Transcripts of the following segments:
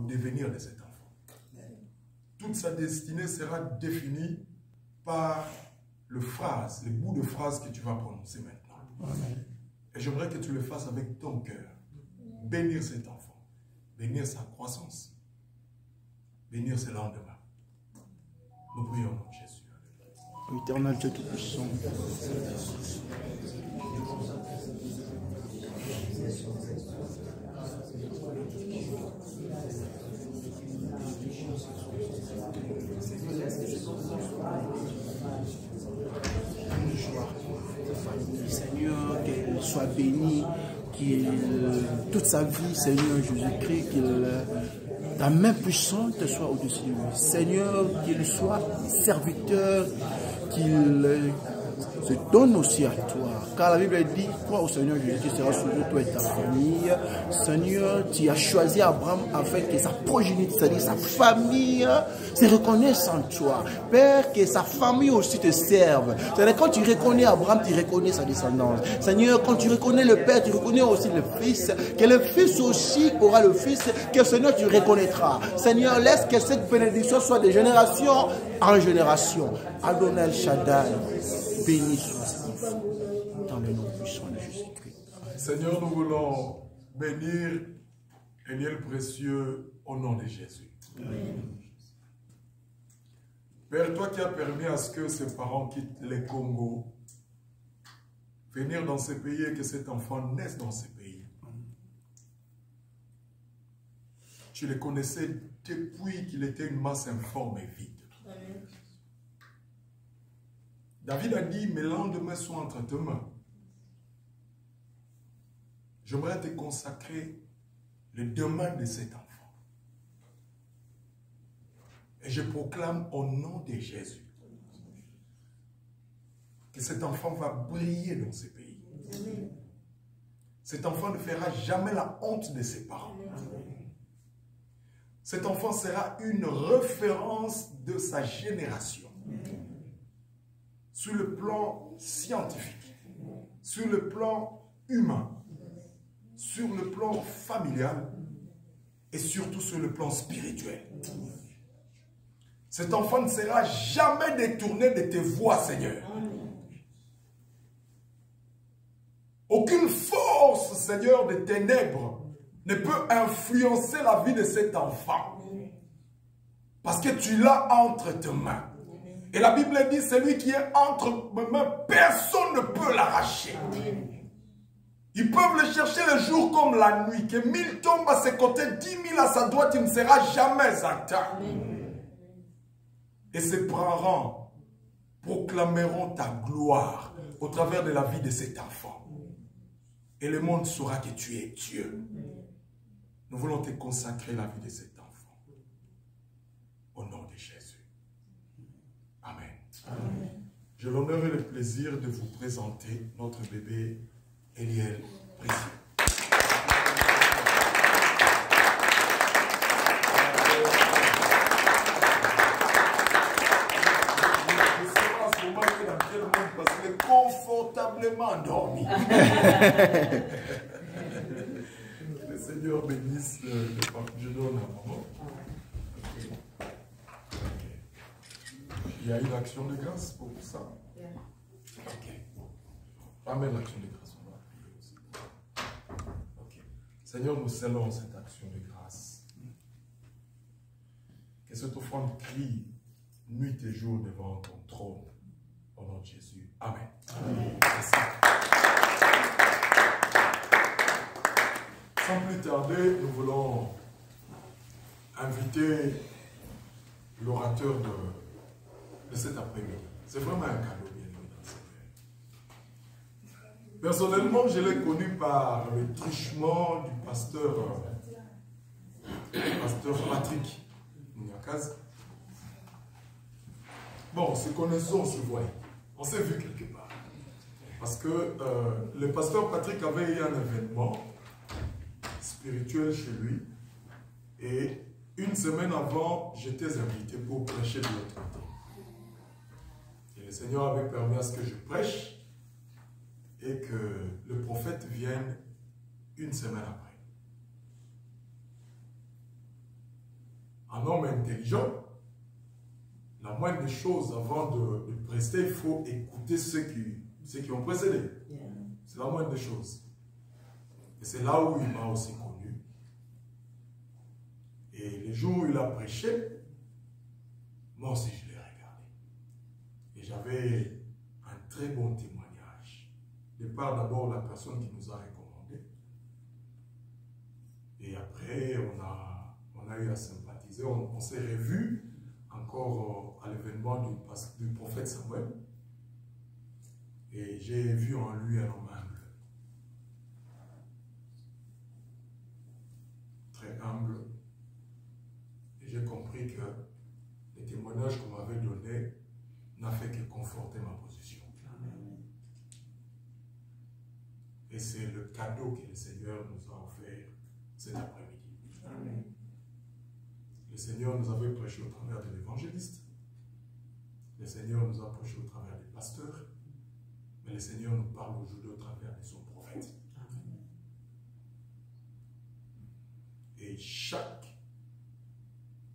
devenir de cet enfant. Toute sa destinée sera définie par les bouts de phrases que tu vas prononcer maintenant. Et j'aimerais que tu le fasses avec ton cœur. Bénir cet enfant, bénir sa croissance, bénir ses lendemains. Nous prions au nom de Jésus. Éternel Dieu Tout-Puissant. Seigneur, qu'il soit béni, toute sa vie, Seigneur Jésus-Christ, ta main puissante soit au-dessus de lui. Seigneur, qu'il soit serviteur, qu'il se donne aussi à toi. Car la Bible dit, crois au Seigneur Jésus, qui sera sauvé, toi et ta famille. Seigneur, tu as choisi Abraham afin que sa progéniture, c'est-à-dire sa famille, se reconnaisse en toi. Père, que sa famille aussi te serve. C'est-à-dire, quand tu reconnais Abraham, tu reconnais sa descendance. Seigneur, quand tu reconnais le Père, tu reconnais aussi le Fils. Que le Fils aussi aura le Fils, que Seigneur, tu reconnaîtras. Seigneur, laisse que cette bénédiction soit de génération en génération. Adonai Shaddai, béni soit cet enfant. Dans le nom puissant de Jésus-Christ. Seigneur, nous voulons bénir Eliel précieux au nom de Jésus. Amen. Père, toi qui as permis à ce que ses parents quittent les Congo, venir dans ces pays et que cet enfant naisse dans ces pays. Tu les connaissais depuis qu'il était une masse informe et vide. Amen. David a dit, mes lendemains sont entre tes mains. J'aimerais te consacrer le demain de cet enfant. Et je proclame au nom de Jésus que cet enfant va briller dans ces pays. Amen. Cet enfant ne fera jamais la honte de ses parents. Amen. Cet enfant sera une référence de sa génération. Amen. Sur le plan scientifique, sur le plan humain, sur le plan familial et surtout sur le plan spirituel. Cet enfant ne sera jamais détourné de tes voies, Seigneur. Aucune force, Seigneur, de ténèbres ne peut influencer la vie de cet enfant. Parce que tu l'as entre tes mains. Et la Bible dit, celui qui est entre mes mains, personne ne peut l'arracher. Ils peuvent le chercher le jour comme la nuit. Que 1000 tombent à ses côtés, 10 000 à sa droite, il ne sera jamais atteint. Et ses parents proclameront ta gloire au travers de la vie de cet enfant. Et le monde saura que tu es Dieu. Nous voulons te consacrer la vie de cet enfant. Au nom de Jésus. Amen. Amen. J'ai l'honneur et le plaisir de vous présenter notre bébé Eliel précieux. Parce qu'il est confortablement endormi. Le Seigneur bénisse le pape. Je donne un moment. Il y a une action de grâce pour ça. Ok. Amène l'action de grâce. On va prier aussi. Ok. Seigneur, nous scellons cette action de grâce. Que cette offrande crie nuit et jour devant ton trône. Au nom de Jésus. Amen. Amen. Merci. Sans plus tarder, nous voulons inviter l'orateur de cet après-midi. C'est vraiment un cadeau, bien évidemment. Personnellement, je l'ai connu par le truchement du pasteur Patrick Mouniakaz. Bon, se connaissons, on se voit. On s'est vu quelque part. Parce que le pasteur Patrick avait eu un événement spirituel chez lui. Et une semaine avant, j'étais invité pour prêcher de l'autre côté. Et le Seigneur avait permis à ce que je prêche et que le prophète vienne une semaine après. un homme intelligent, la moindre des choses avant de prester, il faut écouter ceux qui ont précédé. C'est la moindre des choses. Et c'est là où il m'a aussi connu. Et les jours où il a prêché, moi aussi je l'ai regardé. Et j'avais un très bon témoignage. De par d'abord la personne qui nous a recommandé. Et après, on a eu à sympathiser. On s'est revus encore à l'événement du prophète Samuel. Et j'ai vu en lui un homme humble. Très humble. Et j'ai compris que les témoignages qu'on m'avait donnés n'a fait que conforter ma position. Amen. Et c'est le cadeau que le Seigneur nous a offert cet après-midi. Amen. Le Seigneur nous avait prêché au travers de l'évangéliste. Le Seigneur nous a prêché au travers des pasteurs. Mais le Seigneur nous parle aujourd'hui au travers de son prophète. Amen. Et chaque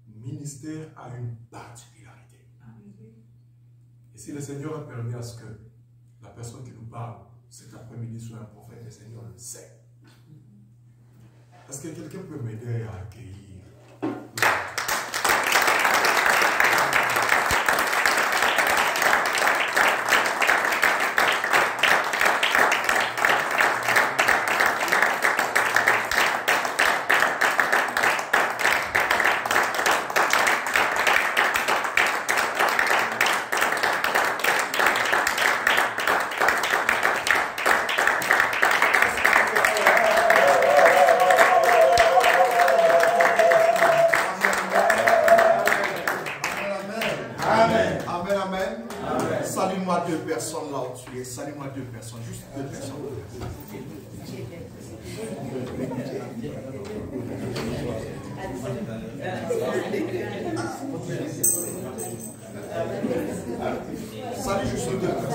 ministère a une particularité. Amen. Et si le Seigneur a permis à ce que la personne qui nous parle cet après-midi soit un prophète, le Seigneur le sait. Est-ce que quelqu'un peut m'aider à accueillir? Salue-moi deux personnes, juste deux personnes. Salut juste deux personnes.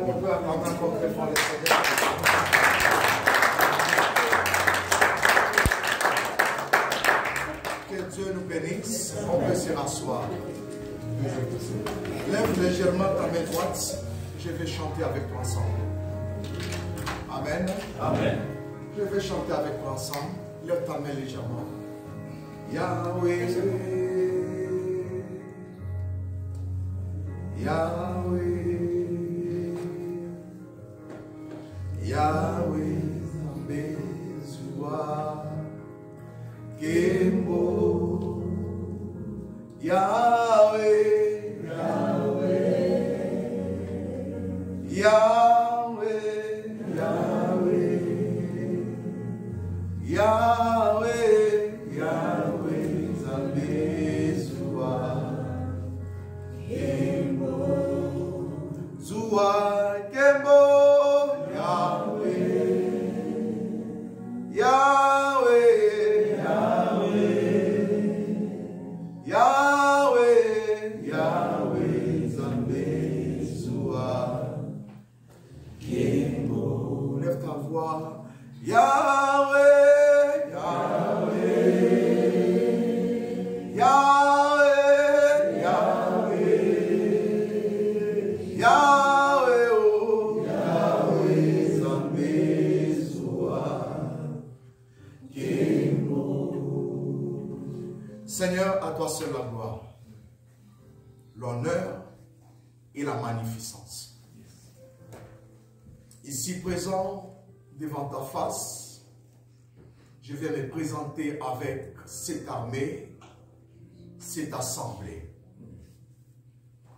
On peut avoir un concret pour les Seigneur. Dieu nous bénisse, on peut se rasseoir. Lève légèrement ta main droite, je vais chanter avec toi ensemble. Amen. Amen. Je vais chanter avec toi ensemble. Lève ta main légèrement. Yahweh, Yahweh, Yahweh, Bezua, Gembo, Yahweh, Yahweh, Yahweh, Yahweh, Yahweh, Yahweh, Zambezua, Gembo, Zua, Gembo, Yahweh, Yahweh. Yahweh, Yahweh, Zambezua, Gembo. Lève ta voix. Yahweh, Yahweh, Yahweh, Yahweh, Yahweh, oh, Yahweh, Zambezua, Gembo. Seigneur, à toi seul la gloire, l'honneur et la magnificence. Ici présent, devant ta face, je vais me présenter avec cette armée, cette assemblée.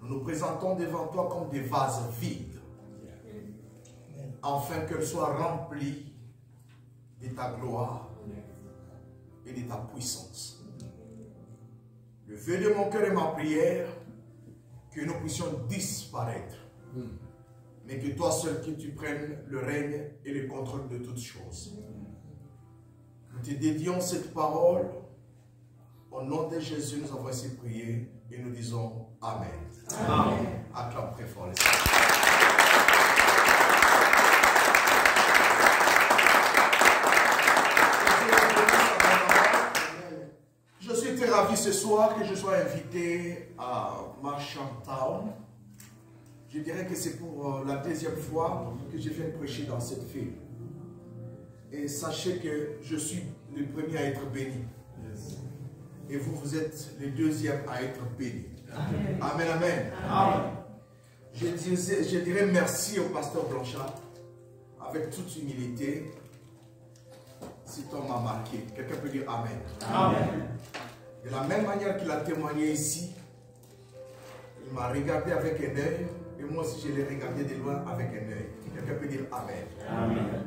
Nous nous présentons devant toi comme des vases vides, afin qu'elle soit remplie de ta gloire et de ta puissance. Le vœu de mon cœur et ma prière, que nous puissions disparaître, mais que toi seul que tu prennes le règne et le contrôle de toutes choses. Nous te dédions cette parole. Au nom de Jésus, nous avons ainsi prié et nous disons Amen. Amen. Acclame très fort les Seigneurs. ce soir que je sois invité à Marshalltown, je dirais que c'est pour la deuxième fois que je viens prêcher dans cette ville. Et sachez que je suis le premier à être béni. Et vous, vous êtes le deuxième à être béni. Amen, amen. Amen. Je dirais merci au pasteur Blanchard, avec toute humilité. Cet homme m'a marqué. Quelqu'un peut dire Amen. Amen. De la même manière qu'il a témoigné ici, il m'a regardé avec un œil, et moi aussi je l'ai regardé de loin avec un œil. Quelqu'un peut dire Amen. Amen.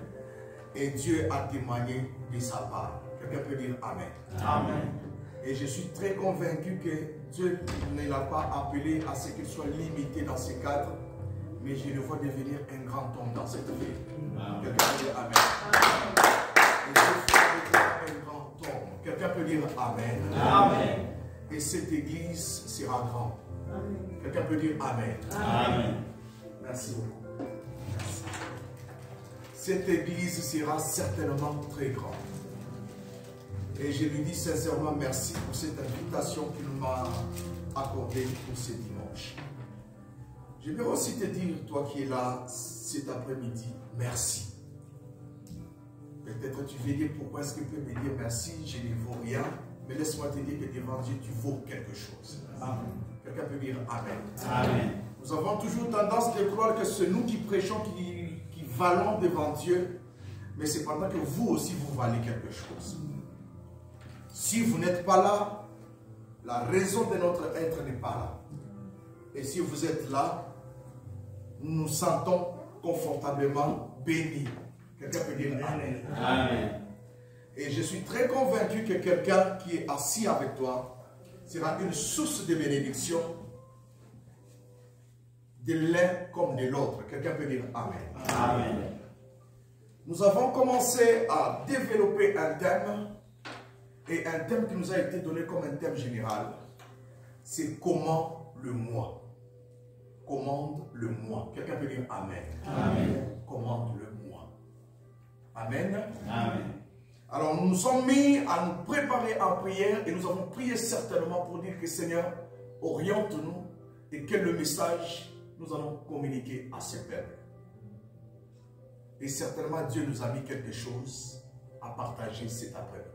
Et Dieu a témoigné de sa part. Quelqu'un peut dire Amen. Amen. Et je suis très convaincu que Dieu ne l'a pas appelé à ce qu'il soit limité dans ses cadres, mais je le vois devenir un grand homme dans cette vie. Quelqu'un peut dire Amen. Et Dieu fera un grand homme. Quelqu'un peut dire Amen. Amen. Et cette église sera grande. Quelqu'un peut dire Amen. Amen. Merci beaucoup. Merci. Cette église sera certainement très grande. Et je lui dis sincèrement merci pour cette invitation qu'il m'a accordée pour ce dimanche. Je vais aussi te dire, toi qui es là cet après-midi, merci. Peut-être tu veux dire pourquoi est-ce que tu peux me dire merci, je ne vaux rien, mais laisse-moi te dire que devant Dieu, tu vaux quelque chose. Amen. Quelqu'un peut dire Amen. Amen. Nous avons toujours tendance de croire que c'est nous qui prêchons, qui valons devant Dieu, mais c'est pendant que vous aussi, vous valez quelque chose. Si vous n'êtes pas là, la raison de notre être n'est pas là. Et si vous êtes là, nous nous sentons confortablement bénis. Quelqu'un peut dire Amen. Amen. Et je suis très convaincu que quelqu'un qui est assis avec toi sera une source de bénédiction de l'un comme de l'autre. Quelqu'un peut dire Amen. Amen. Nous avons commencé à développer un thème. Et un thème qui nous a été donné comme un thème général, c'est comment le moi. Commande le moi. Quelqu'un peut dire Amen. Amen. Commande le moi. Amen. Amen. Alors nous nous sommes mis à nous préparer en prière et nous avons prié certainement pour dire que Seigneur, oriente-nous et quel est le message nous allons communiquer à ce peuple. Et certainement Dieu nous a mis quelque chose à partager cet après-midi.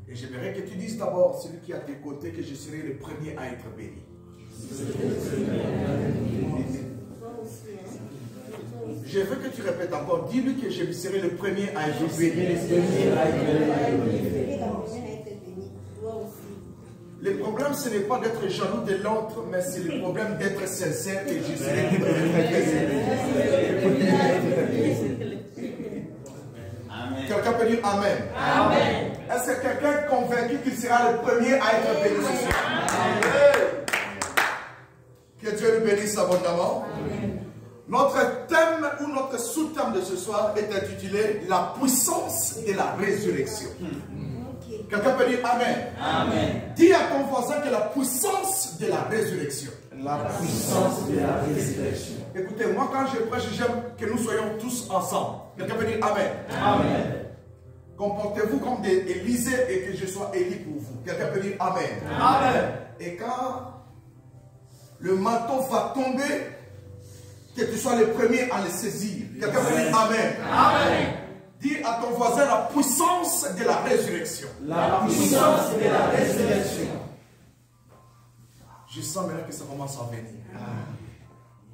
Et j'aimerais que tu dises d'abord, celui qui est à tes côtés, que je serai le premier à être béni. Je veux que tu répètes encore. Dis-lui que je serai le premier à être béni. Le problème, ce n'est pas d'être jaloux de l'autre, mais c'est le problème d'être sincère et je serai le premier à être béni. Quelqu'un peut dire Amen. Amen. Est-ce que quelqu'un est convaincu qu'il sera le premier à être béni ce soir? Amen. Que Dieu nous bénisse abondamment. Amen. Notre thème ou notre sous-thème de ce soir est intitulé La puissance de la résurrection. Quelqu'un peut dire Amen. Amen. Dis à ton voisin que la puissance de la résurrection. La puissance de la résurrection. Écoutez, moi quand je prêche, j'aime que nous soyons tous ensemble. Quelqu'un peut dire Amen. Amen. Comportez-vous comme des Élysées et que je sois Élie pour vous. Quelqu'un peut dire Amen. Amen. Et quand le manteau va tomber, que tu sois le premier à le saisir. Quelqu'un peut dire Amen. Amen. Dis à ton voisin la puissance de la résurrection. La puissance de la résurrection. Je sens maintenant que ça commence à venir.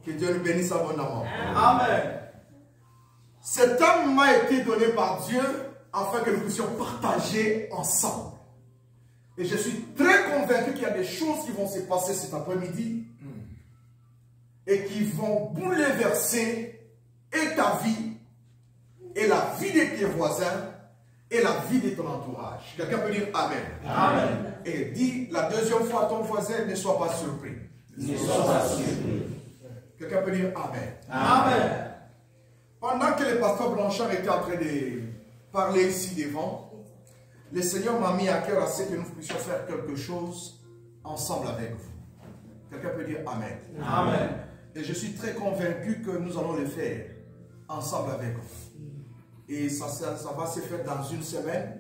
Que Dieu nous bénisse abondamment. Amen. Cet homme m'a été donné par Dieu afin que nous puissions partager ensemble. Et je suis très convaincu qu'il y a des choses qui vont se passer cet après-midi et qui vont bouleverser et ta vie, et la vie de tes voisins, et la vie de ton entourage. Quelqu'un peut dire Amen. Amen. Et dis la deuxième fois à ton voisin, ne sois pas surpris. Ne sois pas surpris. Quelqu'un peut dire Amen. Amen. Pendant que le pasteur Blanchard était en train de parler ici devant, le Seigneur m'a mis à cœur à ce que nous puissions faire quelque chose ensemble avec vous. Quelqu'un peut dire Amen. Amen. Et je suis très convaincu que nous allons le faire ensemble avec vous. Et ça va se faire dans une semaine.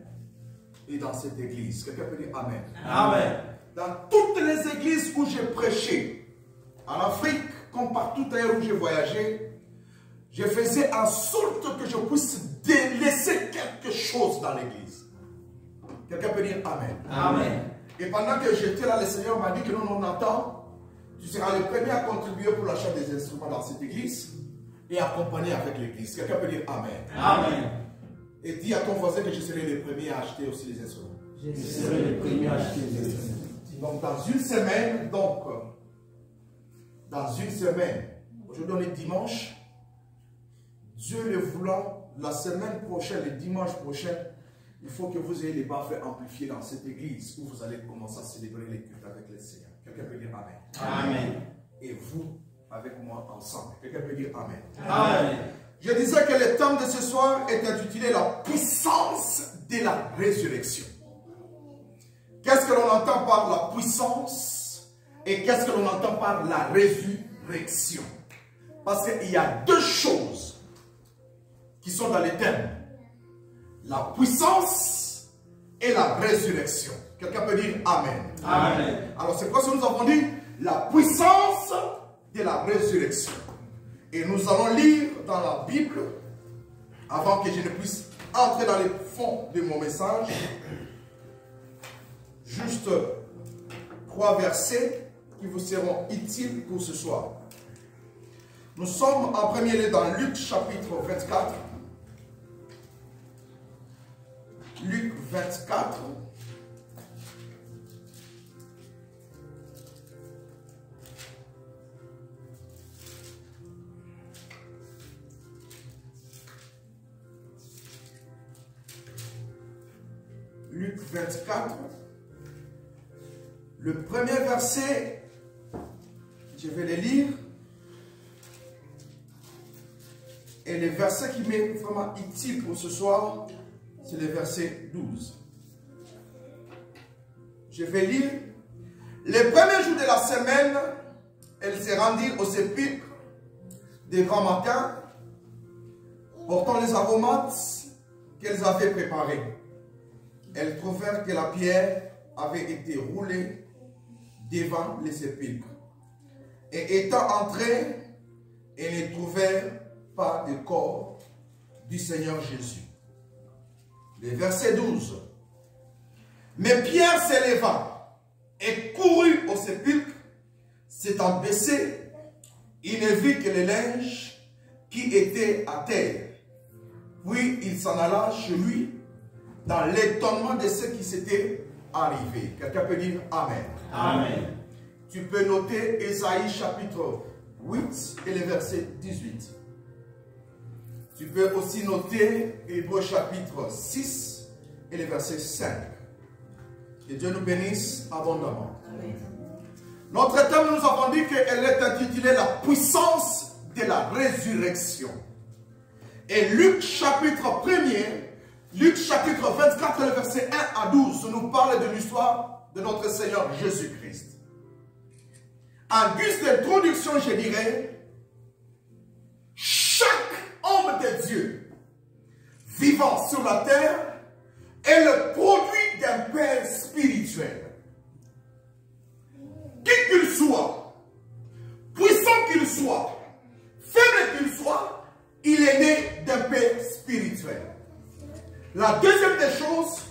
et dans cette église. Quelqu'un peut dire Amen. Amen. Dans toutes les églises où j'ai prêché, en Afrique, comme partout ailleurs où j'ai voyagé, je faisais en sorte que je puisse délaisser quelque chose dans l'église. Quelqu'un peut dire Amen. Amen. Et pendant que j'étais là, le Seigneur m'a dit que non, Nathan, tu seras le premier à contribuer pour l'achat des instruments dans cette église et accompagner avec l'église. Quelqu'un peut dire Amen. Amen. Et dis à ton voisin que je serai le premier à acheter aussi les instruments. Je serai le premier à acheter les instruments. Donc dans une semaine, aujourd'hui on est dimanche, Dieu le voulant, la semaine prochaine, le dimanche prochain, il faut que vous ayez les bafles amplifiés dans cette église où vous allez commencer à célébrer les cultes avec le Seigneur. Quelqu'un peut dire Amen. Amen. Et vous, avec moi, ensemble. Quelqu'un peut dire Amen. Amen. Je disais que le thème de ce soir est intitulé la puissance de la résurrection. Qu'est-ce que l'on entend par la puissance et qu'est-ce que l'on entend par la résurrection? Parce qu'il y a deux choses qui sont dans les thèmes. La puissance et la résurrection. Quelqu'un peut dire Amen. Amen. Alors c'est quoi ce que nous avons dit? La puissance de la résurrection. Et nous allons lire dans la Bible, avant que je ne puisse entrer dans les fonds de mon message, juste 3 versets qui vous seront utiles pour ce soir. Nous sommes en premier lieu dans Luc chapitre 24. Luc 24. Luc 24. Le premier verset, je vais le lire. Et le verset qui m'est vraiment utile pour ce soir, c'est le verset 12. Je vais lire. Le premier jour de la semaine, elles se rendirent au sépulcre de grand matin, portant les aromates qu'elles avaient préparés. Elles trouvèrent que la pierre avait été roulée devant le sépulcre. Et étant entrées, elles ne trouvèrent pas de corps du Seigneur Jésus. Le verset 12. Mais Pierre s'éleva et courut au sépulcre, s'étant baissé, il ne vit que le linge qui était à terre. Puis il s'en alla chez lui dans l'étonnement de ce qui s'était arrivé. Quelqu'un peut dire Amen. Amen. Tu peux noter Ésaïe chapitre 8 et le verset 18. Tu peux aussi noter Hébreux chapitre 6 et le verset 5. Que Dieu nous bénisse abondamment. Amen. Notre thème, nous avons dit qu'elle est intitulée la puissance de la résurrection. Et Luc chapitre 1er, Luc chapitre 24, le verset 1 à 12, nous parle de l'histoire de notre Seigneur Jésus-Christ. En guise d'introduction, je dirais, chaque homme de Dieu vivant sur la terre est le produit d'un Père spirituel. Qui qu'il soit, puissant qu'il soit, faible qu'il soit, il est né d'un Père spirituel. La deuxième des choses,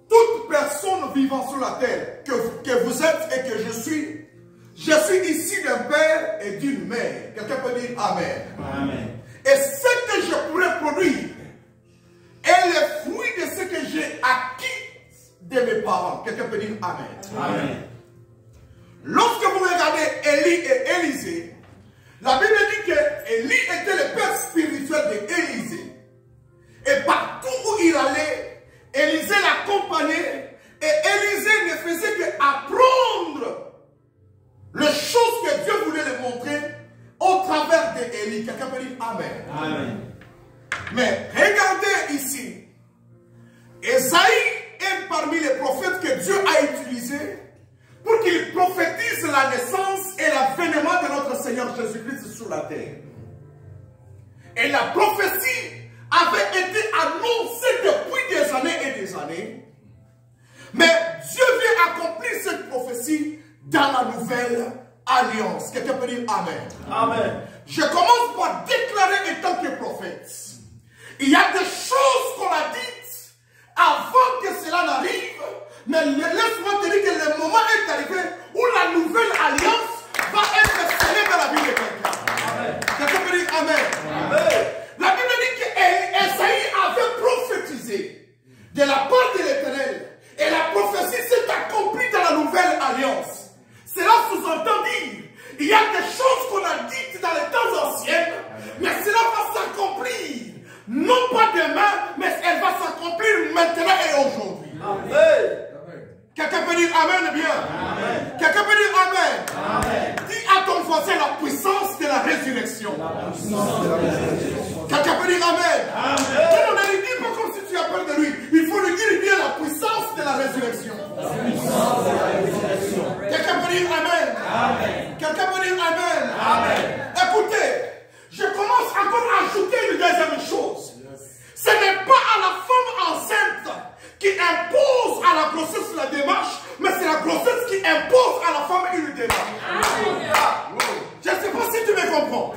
toute personne vivant sur la terre, que vous êtes et que je suis ici d'un père et d'une mère. Quelqu'un peut dire Amen. Amen. Et ce que je pourrais produire est le fruit de ce que j'ai acquis de mes parents. Quelqu'un peut dire Amen. Amen. Lorsque vous regardez Élie et Élisée, la Bible dit que Élie était le père spirituel d'Élisée. Et partout où il allait, Élisée l'accompagnait. Et Élisée ne faisait qu'apprendre les choses que Dieu voulait lui montrer au travers d'Élie. Quelqu'un peut dire Amen. Amen. Mais regardez ici. Ésaïe est parmi les prophètes que Dieu a utilisés pour qu'il prophétise la naissance et l'avènement de notre Seigneur Jésus-Christ sur la terre. Et la prophétie avait été annoncée depuis des années et des années. dans la nouvelle alliance. Quelqu'un peut dire Amen. Amen. Je commence par déclarer étant que prophète. Il y a des choses qu'on a dites avant que cela n'arrive, mais laisse-moi te dire que le moment est arrivé où la nouvelle alliance va être scellée dans la vie de quelqu'un. Quelqu'un peut dire Amen. Amen. La Bible dit qu'Esaïe avait prophétisé de la part de l'Éternel et la prophétie s'est accomplie dans la nouvelle alliance. Cela sous-entend dire il y a des choses qu'on a dites dans les temps anciens, mais cela va s'accomplir. Non pas demain, mais elle va s'accomplir maintenant et aujourd'hui. Quelqu'un peut dire Amen bien. Quelqu'un peut dire Amen. Dis à ton voisin la puissance de la résurrection. Quelqu'un peut dire Amen. Non, ne lui dis pas comme si tu as peur de lui. Il faut lui dire bien la puissance de la résurrection. Quelqu'un peut dire Amen. Quelqu'un peut dire Amen. Écoutez, je commence encore à ajouter une deuxième chose. Ce n'est pas à la femme enceinte qui impose à la grossesse la démarche, mais c'est la grossesse qui impose à la femme une démarche. Je ne sais pas si tu me comprends.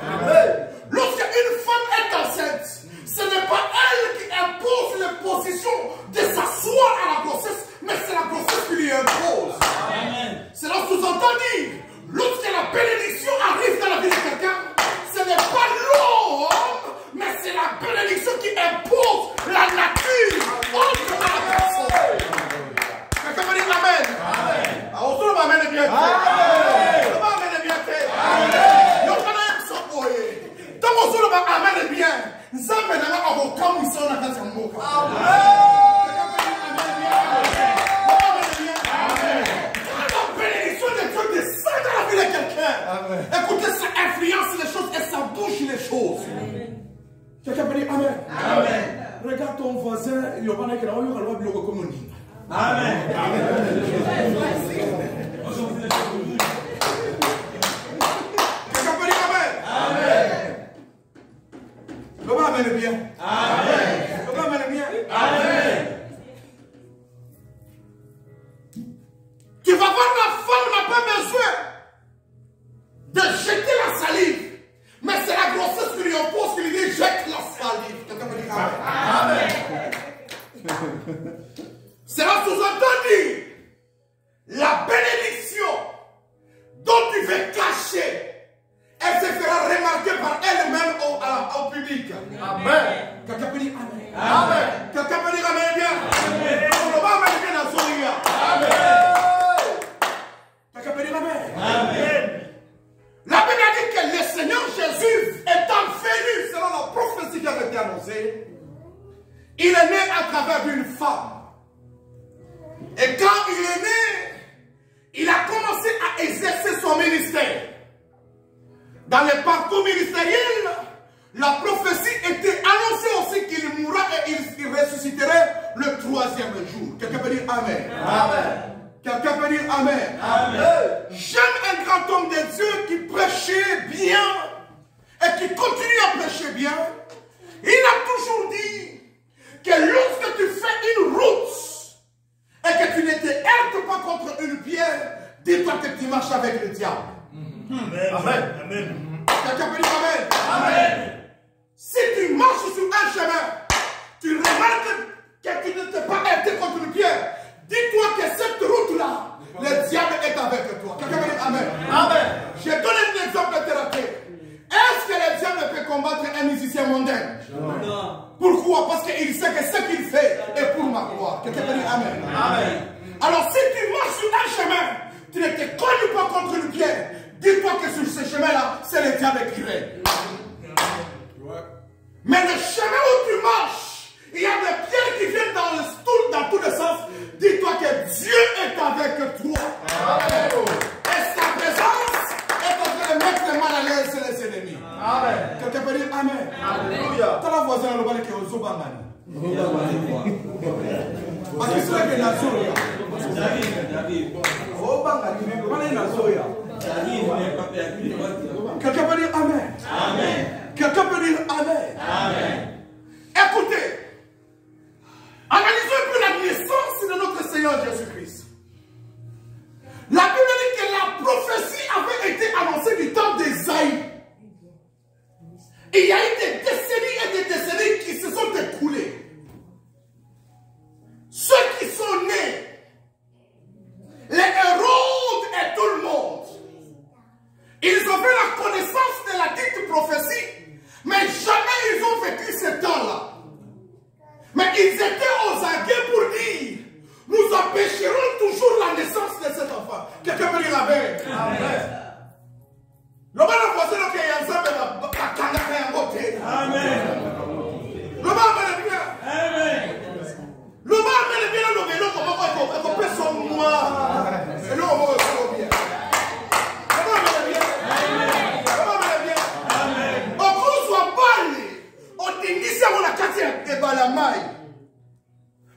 Lorsqu'une femme est enceinte, ce n'est pas elle qui impose les positions de s'asseoir à la grossesse, mais c'est la grossesse qui lui impose. Cela sous-entend dire, lorsque la bénédiction arrive dans la vie de quelqu'un, ce n'est pas l'homme, mais c'est la bénédiction qui impose la nature autre à la personne. Quelqu'un va dire Amen. On se le amène bien. On va amener bien. On va amener bien. Tant qu'on se le amène bien, nous avons un avocat qui sont dans la casa. Écoutez, ça influence les choses et ça bouge les choses. Quelqu'un peut dire Amen. Regarde ton voisin, il y a un qui a un comme on dit. Amen. Quelqu'un peut dire Amen. Le va amène bien. Le va amène bien. Tu vas voir la femme n'a pas besoin de jeter la salive. Mais c'est la grossesse qui lui oppose, qui lui dit jette la salive. Quelqu'un peut dire Amen. Cela sous-entend dire la bénédiction dont tu veux cacher, elle se fera remarquer par elle-même au public. Amen. Quelqu'un peut dire Amen. Quelqu'un peut dire Amen bien. On va amener bien dans son lit. Quelqu'un peut dire Amen. La Bible a dit que le Seigneur Jésus étant venu selon la prophétie qui avait été annoncée, il est né à travers d'une femme. Et quand il est né, il a commencé à exercer son ministère. Dans le parcours ministériel, la prophétie était annoncée aussi qu'il mourra et il ressusciterait le 3e jour. Quelqu'un peut dire Amen. Quelqu'un peut dire Amen. J'aime un grand homme de Dieu qui prêchait bien et qui continue à prêcher bien. Il a toujours dit que lorsque tu fais une route et que tu ne te heurtes pas contre une pierre, dis-toi que tu marches avec le diable. Amen. Quelqu'un peut dire Amen. Si tu marches sur un chemin, tu remarques que tu ne t'es pas heurté contre une pierre, dis-toi que cette route-là, le diable est avec toi. Quelqu'un peut dire Amen. Je donne un exemple thérapeutique. Est-ce que le diable peut combattre un musicien mondain? Non. Pourquoi? Parce qu'il sait que ce qu'il fait est pour ma gloire. Quelqu'un peut dire Amen. Alors si tu marches sur un chemin, tu ne te cognes pas contre une pierre, dis-toi que sur ce chemin-là, c'est le diable qui règne. Mais le chemin où tu marches, il y a des pierres qui viennent dans tous les sens. Dis-toi que Dieu est avec toi. Et sa présence est en train de mettre le mal à l'aise sur les ennemis. Quelqu'un peut dire Amen. T'as la voisine le balai qui est au Zobangani. Parce que c'est là que la Zoya. Quelqu'un peut dire Amen. Quelqu'un peut dire Amen. Écoutez. Analysons un peu la naissance de notre Seigneur Jésus-Christ. La Bible dit que la ils étaient aux aguets pour dire, nous empêcherons toujours la naissance de cet enfant. Quelqu'un peut dire amen. Amen. Le mal voisin qui est ensemble, amen. Le mal bien. Amen. Le mal bien, le vélo, comment on peut son moi. C'est là où on va bien. Le mal bien. Le mal bien. Amen. On cause à balle. On t'initie à la quartier et balamai.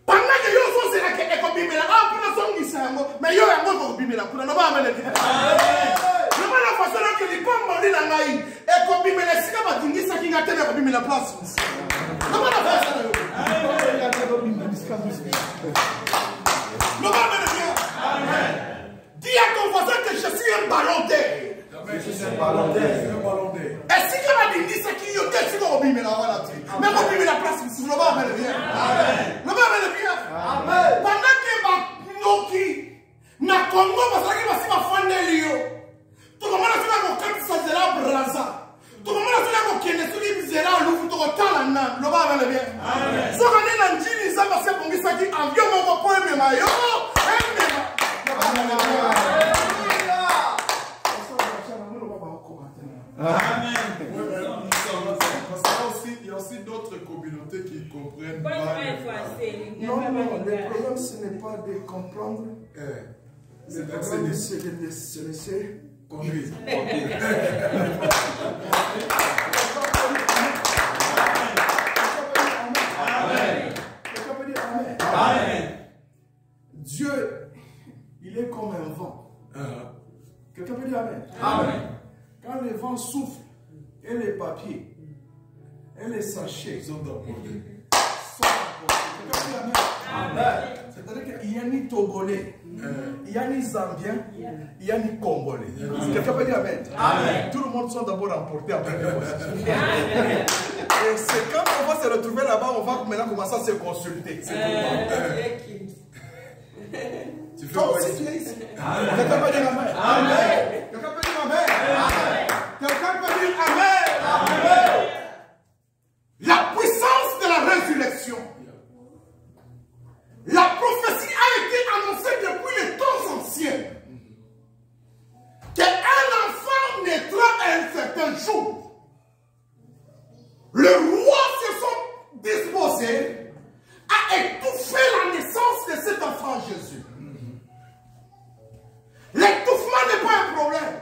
Pendant que yo so c'est là que ekobimela ah pour son gisango mais yo yango ko bimela kuna no ba amene bien. Le mal façon que les pommes mali na ngai ekobimela sika ba dingisa kinga tena ko bimela place. Le mal façon yo. Le mal bien. Amen. Dis à ton voisin que je suis un ballon d'air. Je suis un ballon d'air. Et si que va dingisa ki yo tesi ko bimela wala ti. Mais ko bimela place si le ba amene bien. Amen. Le mal bien. Amen. Pendant que ma noki na Congo basaki basi bafandeli yo. To komana sina ko kanisa zela braza. To komana sina ko kende suli bizela lufu to kotala na lo ba bale bien. Amen. So kana na njini za basi bongisa ki avion moko po emema yo. Emema. Amen. Il y a aussi d'autres communautés qui comprennent pas. Non, le problème ce n'est pas de comprendre. Le problème c'est de se laisser conduire. Amen. Dieu, il est comme un vent. Quelqu'un peut dire amen. Amen. Quand le vent souffle, et les papiers, et les sachets sont emportés. C'est-à-dire qu'il n'y a ni Togolais, il n'y a ni Zambien, il n'y a ni Congolais. Quelqu'un peut dire amen. Amen. Tout le monde sont d'abord emportés en première position. Et c'est quand on va se retrouver là-bas, on va maintenant commencer à se consulter. Tu fais quoi ici? Quelqu'un peut dire amen. Amen. Quelqu'un peut dire amen. Amen. Quelqu'un peut dire amen. Amen. La puissance de la résurrection. La prophétie a été annoncée depuis les temps anciens. Qu'un enfant naîtra un certain jour. Le roi se sont disposés à étouffer la naissance de cet enfant Jésus. L'étouffement n'est pas un problème.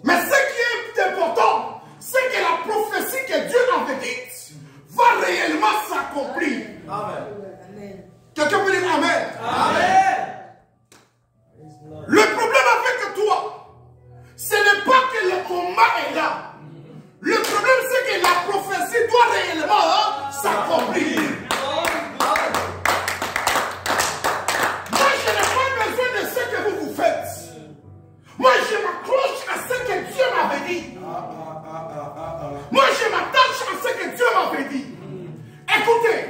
Mais ce qui est important, c'est que la prophétie que Dieu avait dite va réellement s'accomplir. Amen. Quelqu'un peut dire amen. Amen. Le problème avec toi, ce n'est pas que le combat est là. Le problème, c'est que la prophétie doit réellement s'accomplir. Moi, je n'ai pas besoin de ce que vous faites. Moi, je m'accroche à ce que Dieu m'avait dit. Moi, je m'attache à ce que Dieu m'avait dit. Écoutez,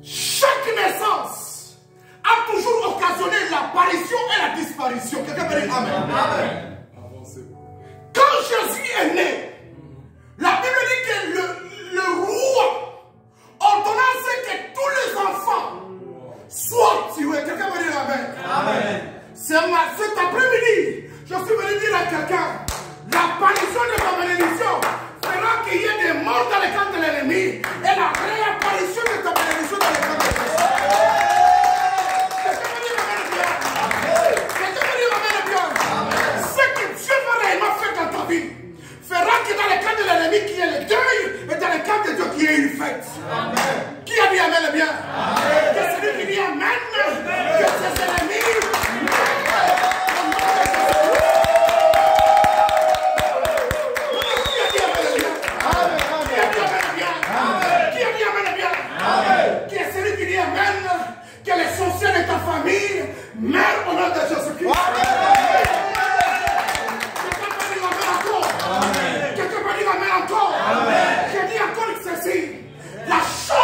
chaque naissance a toujours occasionné l'apparition et la disparition. Quelqu'un peut dire amen. Amen. Quand Jésus est né, la Bible dit que le roi ordonna que tous les enfants soient tués. Quelqu'un peut dire amen. Amen. Cet après-midi, je suis venu dire à quelqu'un, l'apparition de ma bénédiction fera qu'il y ait des morts dans le camp de l'ennemi et la réapparition de ta bénédiction dans le camp de l'ennemi. Quelqu'un me dit amen bien. Quelqu'un me dit amen bien. Ce que Dieu va réellement faire dans ta vie fera que dans le camp de l'ennemi qui est le deuil et dans le camp de Dieu qui est une fête. Amen. Qui a dit amen bien? Amen. Que celui qui dit amen, que ses ennemis. Que l'essentiel de ta famille meurt au nom de Jésus-Christ. Quelqu'un peut dire amen encore. Quelqu'un peut dire amen encore. Je dis encore ceci. La chose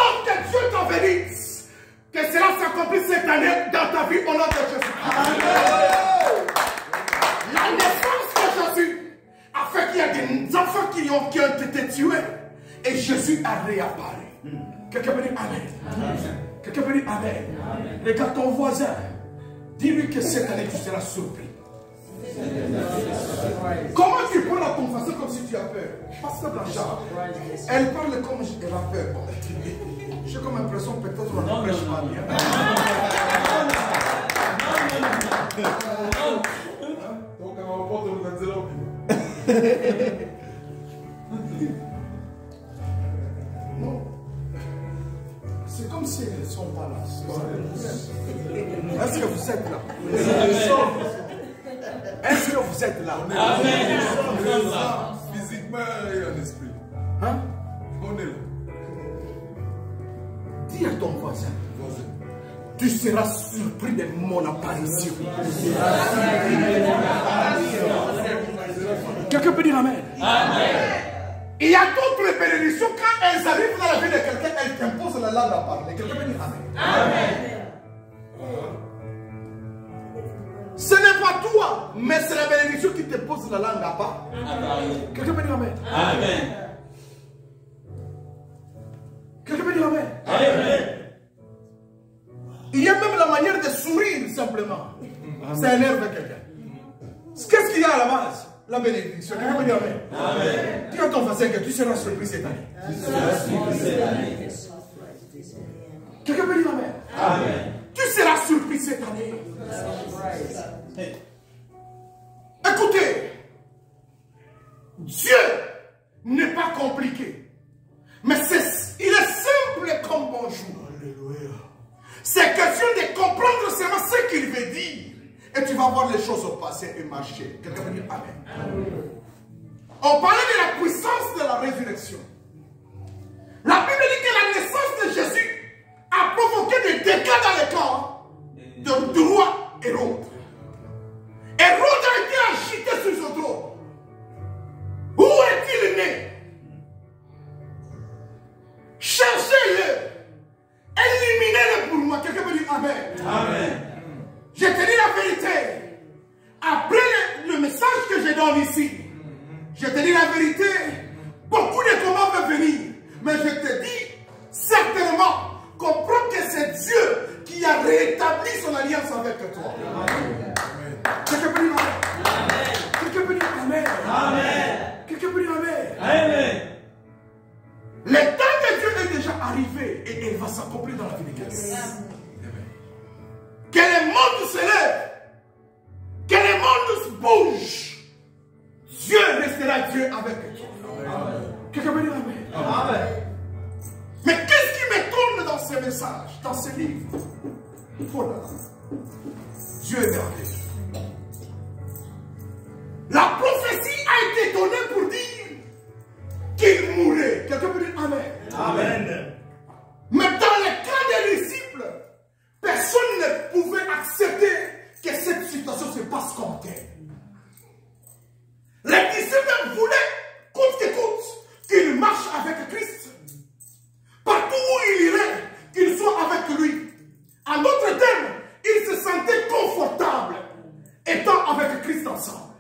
Et Jésus a réapparu. Quelqu'un peut dire Amen. Quelqu'un peut dire Amen. Regarde ton voisin. Dis-lui que cette année tu seras surpris. Comment tu parles à ton voisin comme si tu as peur? Pasteur Blanchard, elle parle comme elle a peur. J'ai comme l'impression peut-être qu'on ne prêche pas bien. Donc elle va pas te le dire. Non. C'est comme si elles ne sont pas là. Est-ce que vous êtes là? Est-ce que vous êtes là? Amen. Physiquement et en esprit. Hein? On est là. Dis à ton voisin. Tu seras surpris de mon apparition. Quelqu'un peut dire Amen? Amen. Il y a d'autres bénédictions, quand elles arrivent dans la vie de quelqu'un, elles t'imposent la langue à parler. Quelqu'un peut dire Amen? Amen. Ce n'est pas toi, mais c'est la bénédiction qui te pose la langue à parler. Quelqu'un peut dire Amen? Amen. Quelqu'un peut dire Amen? Amen. Il y a même la manière de sourire simplement. Ça énerve quelqu'un. Qu'est-ce qu'il y a à la base? La bénédiction. Quelqu'un peut dire Amen? Amen. Dis à ton voisin que tu seras surpris cette année. Quelqu'un peut dire Amen? Amen. Tu seras surpris cette année. Écoutez, Dieu n'est pas compliqué, mais il est simple comme bonjour. C'est question de comprendre seulement ce qu'il veut dire, et tu vas voir les choses au passé et marcher. Quelqu'un peut dire Amen. On parlait de la puissance de la résurrection. La Bible dit que la naissance de Jésus a provoqué des dégâts dans le corps du roi Hérode. Hérode a été agité sur son trône. Où est-il né? Cherchez-le. Éliminez-le pour moi. Quelqu'un peut dire Amen. Amen. Je te dis la vérité. Après le message que je donne ici, je te dis la vérité. Beaucoup de combats peuvent venir. Mais je te dis certainement, comprends que c'est Dieu qui a rétabli son alliance avec toi. Amen. Quelqu'un peut dire Amen. Quelqu'un peut dire Amen. Amen. Quelqu'un peut dire Amen. Amen. Le temps de Dieu est déjà arrivé et il va s'accomplir dans la vie de quelqu'un. Que le monde se lève, que le monde bouge. Dieu restera Dieu avec toi. Quelqu'un peut dire Amen. Amen. Mais qu'est-ce qui me tourne dans ces messages, dans ces livres? Oh là là. Dieu est merveilleux. La prophétie a été donnée pour dire qu'il mourrait. Quelqu'un peut dire Amen. Amen. Mais dans le cas des disciples, personne ne pouvait accepter que cette situation se passe comme telle. Les disciples voulaient, coûte que coûte, qu'il marche avec Christ. Partout où il irait, qu'il soit avec lui. En d'autres termes, ils se sentaient confortables étant avec Christ ensemble.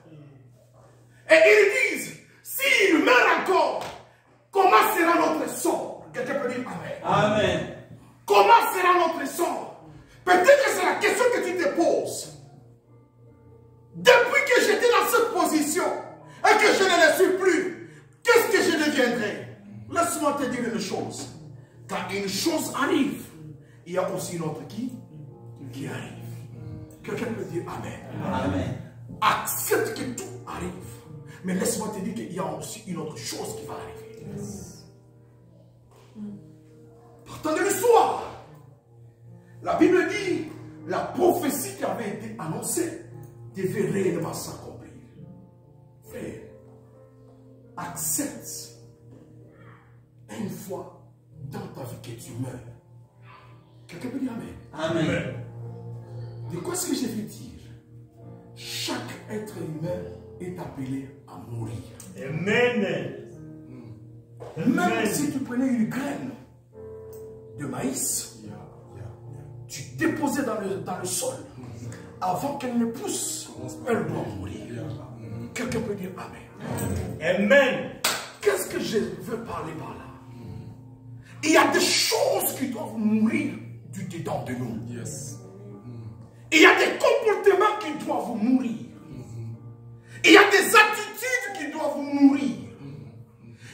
Et ils disent, s'il meurt encore, comment sera notre sort? Quelqu'un peut dire Amen. Amen. Comment sera notre sort? Peut-être que c'est la question que tu te poses. Depuis que j'étais dans cette position et que je ne le suis plus, qu'est-ce que je deviendrai? Laisse-moi te dire une chose. Quand une chose arrive, il y a aussi une autre qui arrive. Quelqu'un peut dire Amen. Amen. Accepte que tout arrive. Mais laisse-moi te dire qu'il y a aussi une autre chose qui va arriver. Partant de l'histoire, la Bible dit la prophétie qui avait été annoncée devait réellement s'accomplir. Frère, accepte une fois dans ta vie que tu meurs. Quelqu'un peut dire Amen. Amen. De quoi est-ce que je veux dire? Chaque être humain est appelé à mourir. Amen. Même si tu prenais une graine de maïs, tu déposais dans le sol, avant qu'elle ne pousse, elle doit mourir. Quelqu'un peut dire Amen. Amen. Qu'est-ce que je veux parler par là? Il y a des choses qui doivent mourir du dedans de nous. Yes. Il y a des comportements qui doivent mourir. Il y a des attitudes qui doivent mourir.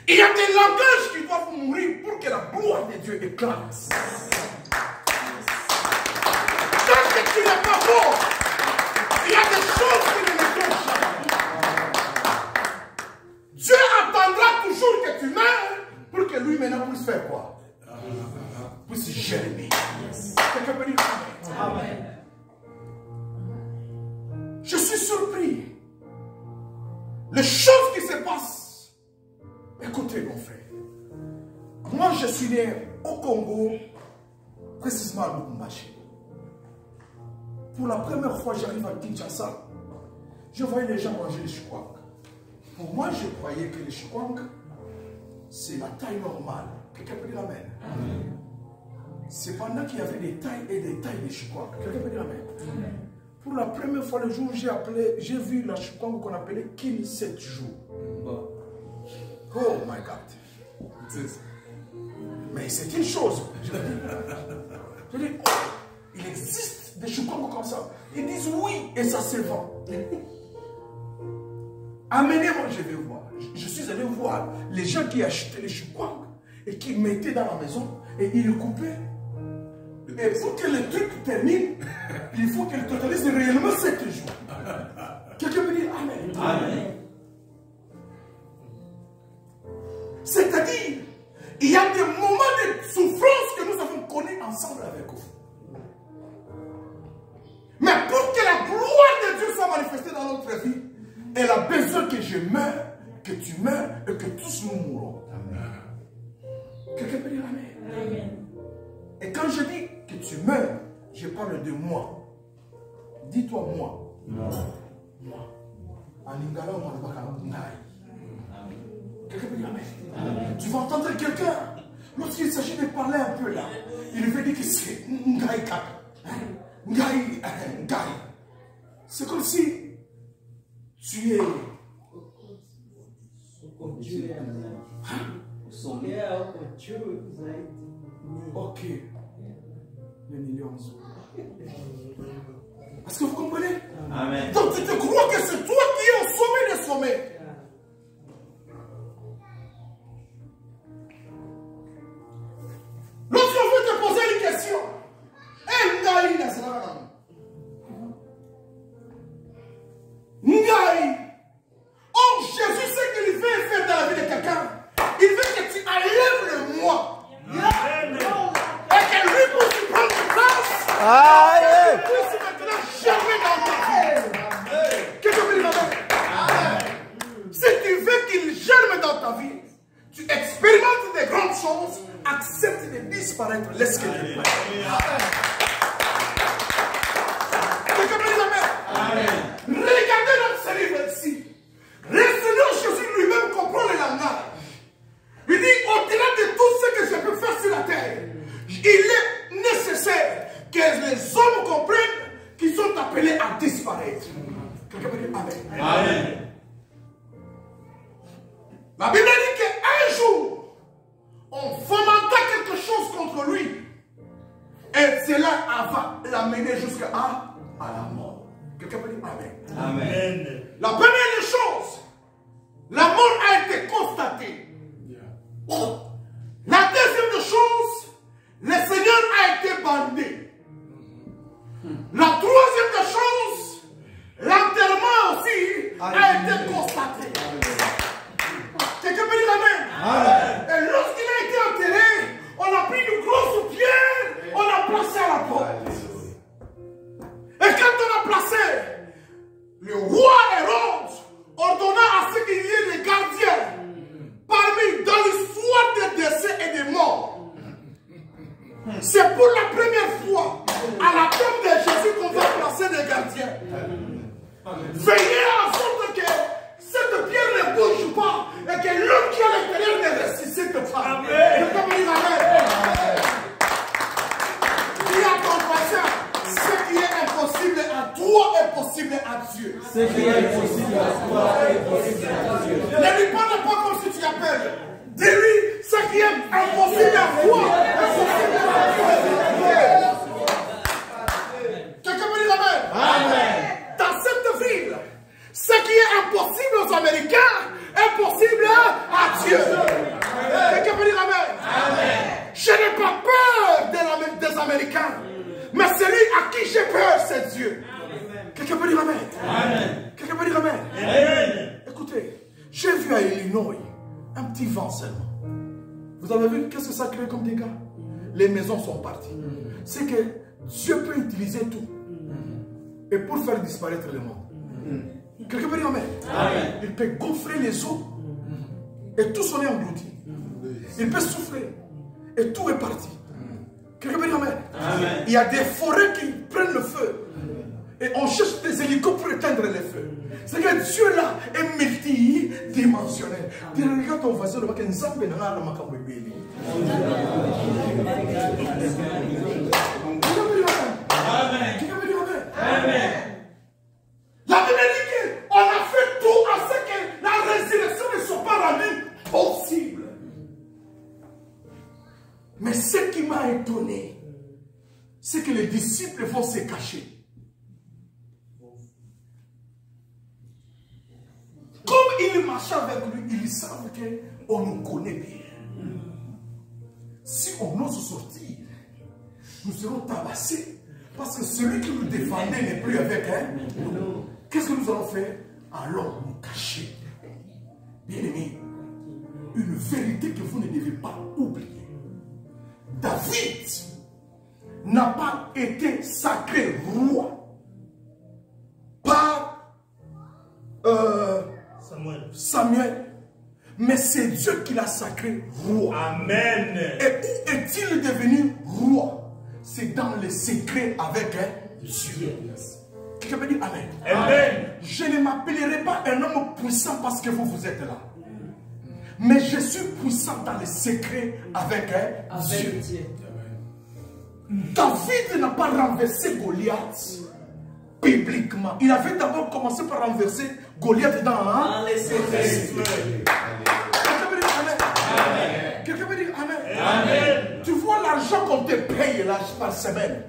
Il y a des langages qui doivent mourir pour que la gloire de Dieu éclate. Tant que tu n'es pas mort, il y a des choses qui ne le font jamais. Dieu attendra toujours que tu meurs pour que lui maintenant puisse faire quoi? Puisse germer. Quelqu'un peut dire Amen. Amen. Je suis surpris. Les choses qui se passent. Écoutez mon frère. Moi je suis né au Congo, précisément à Lubumbashi. Pour la première fois j'arrive à Kinshasa, je voyais les gens manger les chikwang. Pour moi je croyais que les chikwang c'est la taille normale. Quelqu'un peut dire Amen. Amen. Cependant qu'il y avait des tailles et des tailles de chikwang. Quelqu'un peut dire Amen. Amen. Pour la première fois, le jour où j'ai vu la chikwang qu'on appelait Kin 7 jours. Oh my God. Mais c'est une chose. Je dis, oh, il existe des chikwang comme ça. Ils disent oui et ça se vend. Amenez-moi, je vais voir. Je suis allé voir les gens qui achetaient les chikwang et qui mettaient dans la maison et ils le coupaient. Et pour que le truc termine, il faut qu'il totalise réellement 7 jours. Quelqu'un peut dire Amen. Amen. C'est-à-dire, il y a des moments de souffrance que nous avons connus ensemble avec vous. Mais pour que la gloire de Dieu soit manifestée dans notre vie, elle a besoin que je meure, que tu meurs et que tous nous mourons. Amen. Quelqu'un peut dire Amen. Amen. Et quand je dis que tu meurs, je parle de moi. Dis-toi moi. Moi. En lingala, on va parler de quelqu'un peut dire Amen. Tu vas entendre quelqu'un, lorsqu'il s'agit de parler un peu là, il veut dire que c'est Ngai Kaka. Ngai. C'est comme si tu es. Ok. Les millions. Est-ce que vous comprenez? Amen. Donc tu te crois que c'est toi qui es au sommet des sommets. Lorsqu'on veut te poser une question, Ngai. Oh, Jésus sait qu'il veut faire dans la vie de quelqu'un. Il veut que tu enlèves le moi. Et que lui puisse prendre place. Aïe. Et puisse maintenant germer dans ta vie. Qu'est-ce que tu veux dire? Si tu veux qu'il germe dans ta vie, tu expérimentes des grandes choses, accepte de disparaître. Laisse que Dieu passe. Quelqu'un peut dire Amen. Regardez dans ce livre ici. Le Seigneur Jésus lui-même comprend le langage. Il dit, au-delà de tout ce que je peux faire sur la terre, il est nécessaire que les hommes comprennent qu'ils sont appelés à disparaître. Quelqu'un peut dire Amen. Amen. La Bible dit qu'un jour, on fomenta quelque chose contre lui. Et cela va l'amener jusqu'à la mort. Quelqu'un peut dire Amen. Amen. La première des choses, la mort a été constatée. La deuxième des choses, le Seigneur a été bandé. La troisième des choses, l'enterrement aussi a été constaté. Quelqu'un peut dire Amen. Amen. Et lorsqu'il a été enterré, on a pris une grosse pierre, on a placé à la porte. Et quand on a placé, le roi Hérode ordonna à ce qu'il y ait des gardiens parmi dans l'histoire des décès et des morts. C'est pour la première fois à la tombe de Jésus qu'on va placer des gardiens. Veillez en sorte que cette pierre ne bouge pas et que l'homme qui est à l'intérieur ne ressuscite pas. Amen. Dis à ton voisin, ce qui est impossible à toi est possible à Dieu. Ce qui est impossible à toi est possible à Dieu. Ne lui parle pas comme si tu appelles. Dis-lui, ce qui est impossible à toi quelqu'un. Mais celui à qui j'ai peur, c'est Dieu. Quelqu'un peut dire Amen. Amen. Quelqu'un peut dire Amen. Amen. Écoutez, j'ai vu à Illinois un petit vent seulement. Vous avez vu qu'est-ce que ça crée comme dégâts? Les maisons sont parties. C'est que Dieu peut utiliser tout. Et pour faire disparaître le monde. Quelqu'un peut dire Amen. Amen. Il peut gonfler les eaux. Et tout son est englouti. Il peut souffler. Et tout est parti. Quelqu'un peut dire Amen. Amen. Il y a des forêts qui prennent le feu. Et on cherche des hélicoptères pour éteindre les feux. C'est que Dieu là est multidimensionnel. Regarde ton voisin, le mec est un peu dans la macabre. Amen. La Bible dit qu'on a fait tout à ce que la résurrection ne soit pas rendue possible. Mais ce qui m'a étonné, c'est que les disciples vont se cacher. Comme ils marchaient avec lui, ils savent qu'on nous connaît bien. Si on ose sortir, nous serons tabassés. Parce que celui qui nous défendait n'est plus avec nous. Qu'est-ce que nous allons faire? Allons nous cacher. Bien-aimés, une vérité que vous ne devez pas oublier. David n'a pas été sacré roi par Samuel. Mais c'est Dieu qui l'a sacré roi. Amen. Et où est-il devenu roi? C'est dans le secret avec Dieu. Quelqu'un peut dire Amen. Amen. Je ne m'appellerai pas un homme puissant parce que vous êtes là. Mais je suis puissant dans le secret avec Dieu. David n'a pas renversé Goliath bibliquement. Il avait d'abord commencé par renverser Goliath dans les secrets. Quelqu'un peut dire Amen. Amen. Tu vois l'argent qu'on te paye là par semaine.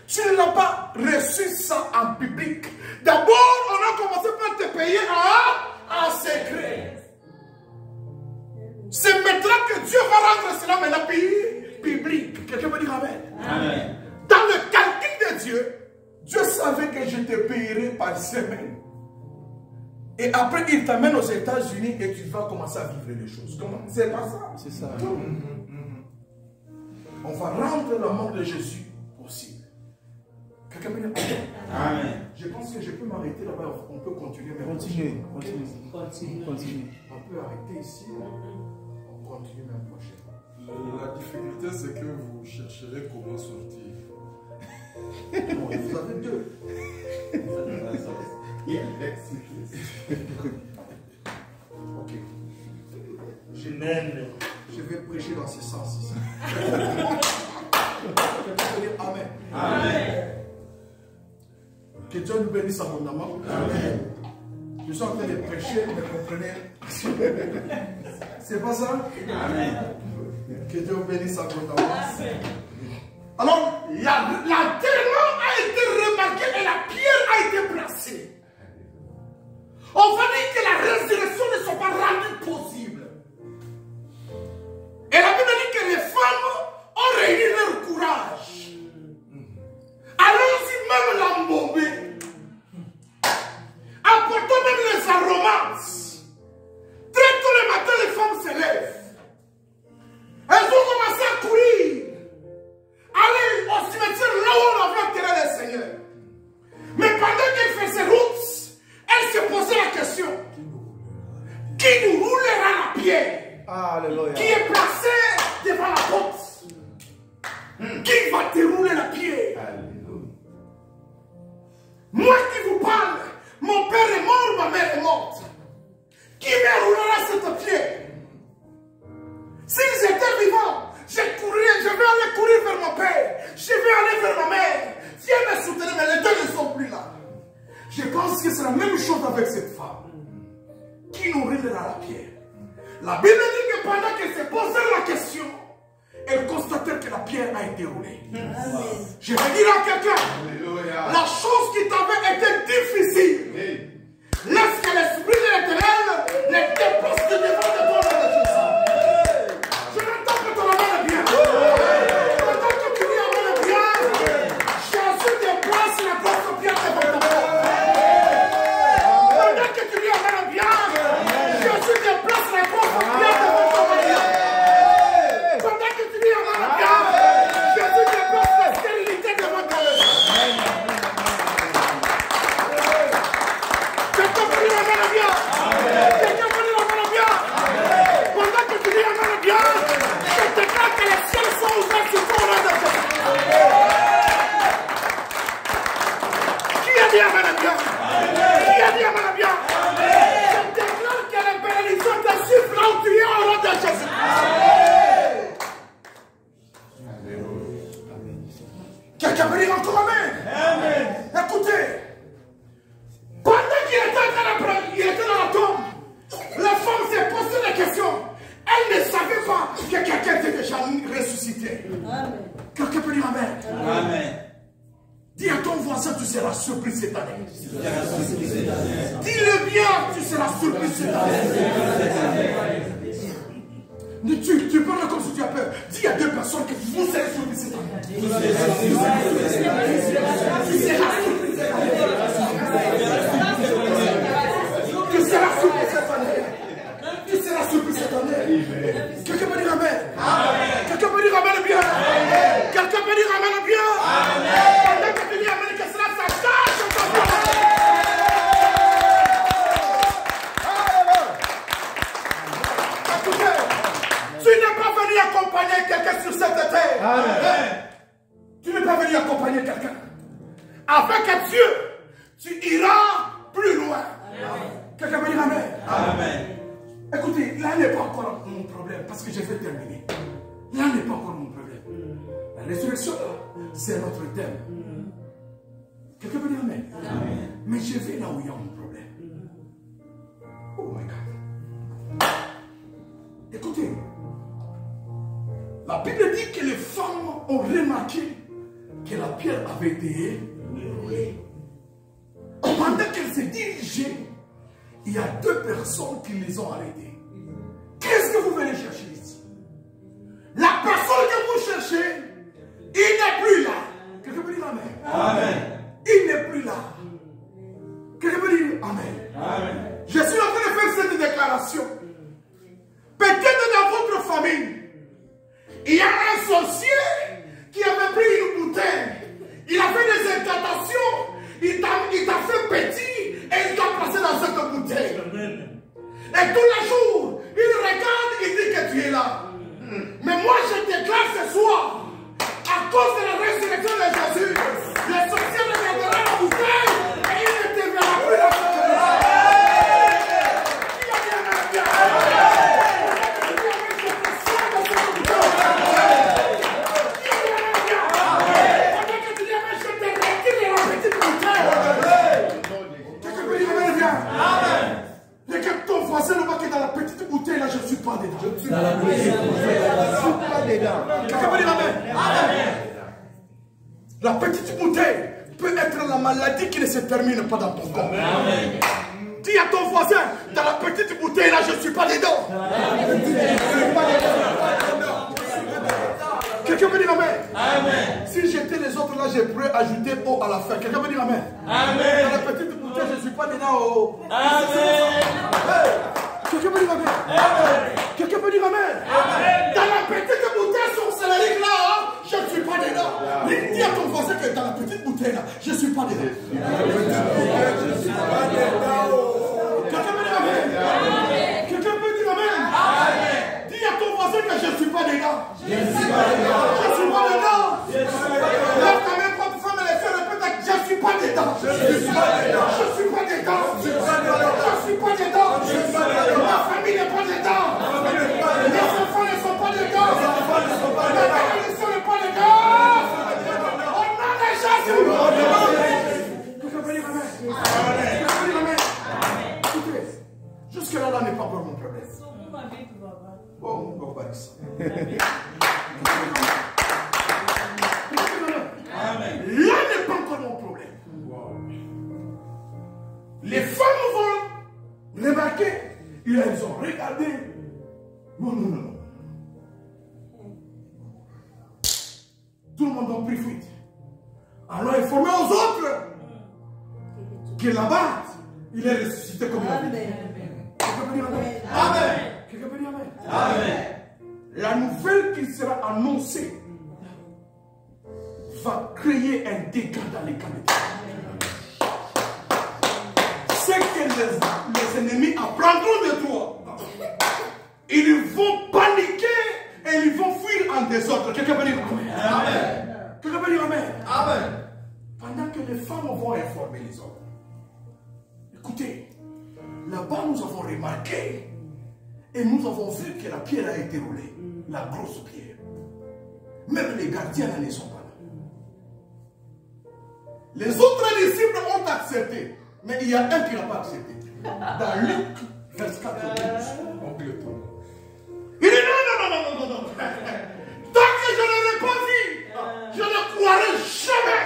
Tu ne l'as pas reçu ça en public. D'abord, on a commencé par te payer en secret. C'est maintenant que Dieu va rendre cela maintenant public. Quelqu'un peut dire Amen. Amen. Dans le calcul de Dieu, Dieu savait que je te payerais par semaine. Et après, il t'amène aux États-Unis et tu vas commencer à vivre les choses. Comment? C'est pas ça. C'est ça. On va rendre la mort de Jésus possible. Quelqu'un peut dire Amen. Je pense que je peux m'arrêter là-bas. On peut continuer. Continuez. On peut arrêter ici. On continue même prochaine. La difficulté, c'est que vous chercherez comment sortir. Bon, vous avez deux. Ok. Je vais prêcher dans ce sens ici. Amen. Amen. Que Dieu nous bénisse abondamment. Amen. Je suis en train de prêcher, vous comprenez? C'est pas ça? Amen. Que Dieu vous bénisse abondamment. Alors, l'enterrement a été remarqué et la pierre a été placée. On va dire que la résurrection ne soit pas rendue possible. Et la Bible dit que les femmes ont réuni leur courage. Allons-y même l'embaumer. Apportons même les aromates. Très tôt le matin, les femmes se lèvent. Elles ont commencé à courir. Aller au cimetière là où on avait enterré le Seigneur. Mais pendant qu'elles faisaient route, elles se posaient la question. Qui nous roulera la pierre? Alléluia. Qui est placé devant la porte? Qui va te rouler la pierre? Alléluia. Moi qui vous parle, mon père est mort, ma mère est morte. Qui me roulera cette pierre? S'ils étaient vivants, je vais aller courir vers mon père. Je vais aller vers ma mère. Viens me soutenir, mais les deux ne sont plus là. Je pense que c'est la même chose avec cette femme. Qui nous roulera la pierre? La Bible dit que pendant qu'elle se posait la question, elle constatait que la pierre a été roulée. Amen. Je vais dire à quelqu'un, la chose qui t'avait été difficile, laisse que l'Esprit de l'Éternel les déplace de devant de toi de Jésus. Je n'entends que ton amour est bien. Je n'entends que tu dis amour est bien. Quelqu'un peut dire encore amen. Amen. Écoutez, pendant qu'il était dans la tombe, la femme s'est posé la question. Elle ne savait pas que quelqu'un était déjà ressuscité. Amen. Quelqu'un peut dire amen. Amen. Dis à ton voisin, tu seras surpris cette année. Dis-le bien, tu seras surpris cette année. Tu parles comme si tu as peur. Dis à deux personnes que vous serez surpris cette année. Tu seras surpris cette année. Tu seras surpris cette année. Tu seras surpris cette année. Quelqu'un peut dire amen. Quelqu'un peut dire amen bien. Quelqu'un peut dire amen bien. Pendant que tu dis amen, que cela s'attache à ta vie. Écoutez, tu n'es pas venu accompagner quelqu'un sur cette terre. Amen. Tu n'es pas venu accompagner quelqu'un. Avec Dieu, tu iras plus loin. Quelqu'un peut dire amen. Amen. Écoutez, là n'est pas encore mon problème parce que je vais terminer. Là n'est pas encore mon problème. La résurrection, c'est notre thème. Quelqu'un peut dire amen. Amen. Mais je vais là où il y a mon problème. Oh my God. Écoutez, la Bible dit que les femmes ont remarqué que la pierre avait été roulée. Pendant qu'elles se dirigeaient, il y a deux personnes qui les ont arrêtées. Qu'est-ce que vous venez chercher ici? La personne que vous cherchez, il n'est plus là. Quelqu'un peut dire amen. Amen. Il n'est plus là. Quelqu'un peut dire amen. Amen. Je suis en train de faire cette déclaration. Peut-être dans votre famille, il y a un sorcier qui avait pris une bouteille. Il a fait des incantations. Il t'a fait petit et il t'a placé dans cette bouteille. Et tous les jours, il regarde et il dit que tu es là. Mais moi, je déclare ce soir, à cause de la résurrection de Jésus, les sorciers regarderont la bouteille et il ne te verra plus dans cette bouteille. Regarde ton voisin, le bac est dans la petite bouteille, là, je ne suis pas dedans. Je ne suis pas dedans. Quelqu'un peut dire amen. Amen. La petite bouteille peut être la maladie qui ne se termine pas dans ton corps. Amen. Dis à ton voisin, dans la petite bouteille, là, je ne suis pas dedans. Quelqu'un peut dire amen. Amen. Si j'étais les autres là, je pourrais ajouter eau à la fin. Quelqu'un peut dire amen. Amen. Dans la petite bouteille, je ne suis pas dedans. Oh. Amen. Quelqu'un peut dire amen. Amen. Quelqu'un peut dire amen. Amen. Dans la petite bouteille sorcellerie là, je ne suis pas dedans. Dis à ton voisin que dans la petite bouteille là, je ne suis pas dedans. Quelqu'un peut dire amen. Quelqu'un peut dire amen. Dis à ton voisin que je ne suis pas dedans. Je ne suis pas dedans. Je ne suis pas dedans. Lève ta main, propre femme et les filles, répète, je ne suis pas dedans. Je ne suis pas dedans. Je ne suis pas dedans. Je ne suis pas dedans. Ma famille n'est pas dedans. Les enfants ne sont pas dedans. La bénédiction n'est pas dedans. Au nom de Jésus. Quelqu'un peut dire amen. Quelqu'un peut dire amen. Écoutez, jusque-là, là n'est pas pour mon problème. Oh, on va dire ça. Là n'est pas encore mon problème. Les femmes vont remarquer, elles ont regardé. Non, non, non. Tout le monde a pris fuite. Alors informé aux autres que là-bas, il est ressuscité comme il a dit. Quelqu'un peut dire amen. Amen. Quelqu'un peut dire amen. Amen. La nouvelle qui sera annoncée va créer un dégât dans les camps. C'est que les ennemis apprendront de toi. Ils vont paniquer et ils vont fuir en désordre. Quelqu'un peut dire amen. Amen. Quelqu'un peut dire amen. Amen. Pendant que les femmes vont informer les hommes. Écoutez, là-bas nous avons remarqué et nous avons vu que la pierre a été roulée. La grosse pierre. Même les gardiens ne sont pas là. Les autres disciples ont accepté. Mais il y a un qui n'a pas accepté. Dans Luc, verset 4. Il dit non. Tant que je ne l'ai pas vu, je ne croirai jamais.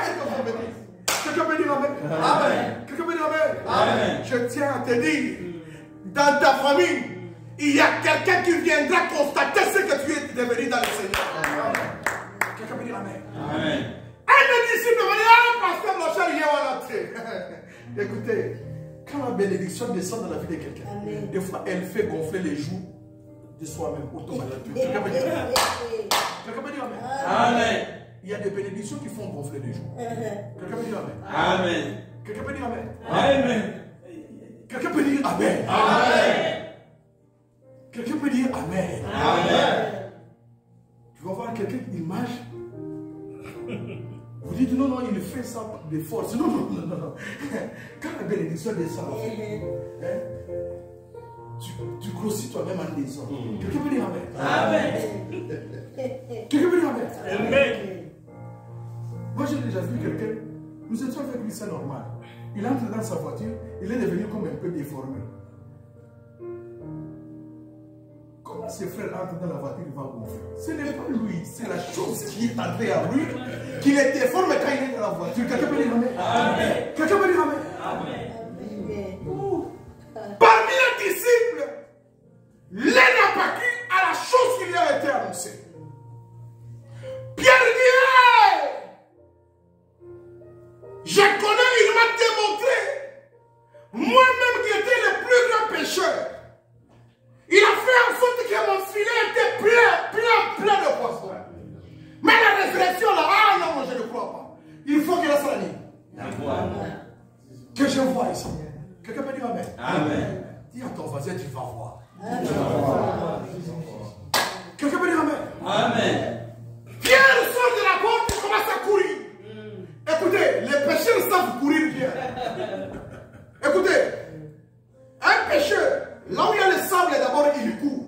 Quelqu'un peut dire amen. Amen. Quelqu'un peut dire amen. Amen. Je tiens à te dire, dans ta famille, il y a quelqu'un qui viendra constater ce que tu es devenu dans le Seigneur. Quelqu'un peut dire amen. Amen. Un des disciples va dire, ah, pasteur, mon cher, il y a l'entrée. Écoutez, quand la bénédiction descend dans la vie de quelqu'un, des fois, elle fait gonfler les joues de soi-même automatiquement. Quelqu'un peut dire amen. Quelqu'un peut dire amen. Amen. Il y a des bénédictions qui font gonfler les joues. Quelqu'un peut dire amen. Amen. Quelqu'un peut dire amen. Amen. Quelqu'un peut dire amen. Amen. Quelqu'un peut dire amen. Amen. Tu vas voir quelqu'un qui image. Vous dites non, il fait ça de force. Non. Quand la bénédiction descend, tu grossis toi-même en disant. Quelqu'un peut dire amen. Amen. Quelqu'un peut dire amen. Amen. Moi j'ai déjà vu quelqu'un, nous étions avec lui, c'est normal. Il entre dans sa voiture, il est devenu comme un peu déformé. Comment ses frères entrent dans la voiture, il va gonfler? Ce n'est pas lui, c'est la chose qui est entrée à lui, qu'il est déformé quand il est dans la voiture. Quelqu'un peut dire amen. Amen. Quelqu'un peut dire amen. Amen. Parmi les disciples, l'un n'a pas cru à la chose qui lui a été annoncée. Pierre dit, je connais, il m'a démontré, moi-même qui étais le plus grand pécheur, il a fait en sorte que mon filet était plein de poissons. Mais la résurrection là, ah non, je ne crois pas. Il faut qu'il reste la nuit. Que je vois ici. Quelqu'un peut dire amen. Amen. Dis à ton voisin, tu vas voir. Quelqu'un peut dire amen. Amen. Pierre sort de la porte et commence à courir. Écoutez, les pécheurs savent courir bien. Écoutez, un pécheur, là où il y a le sable, d'abord il court.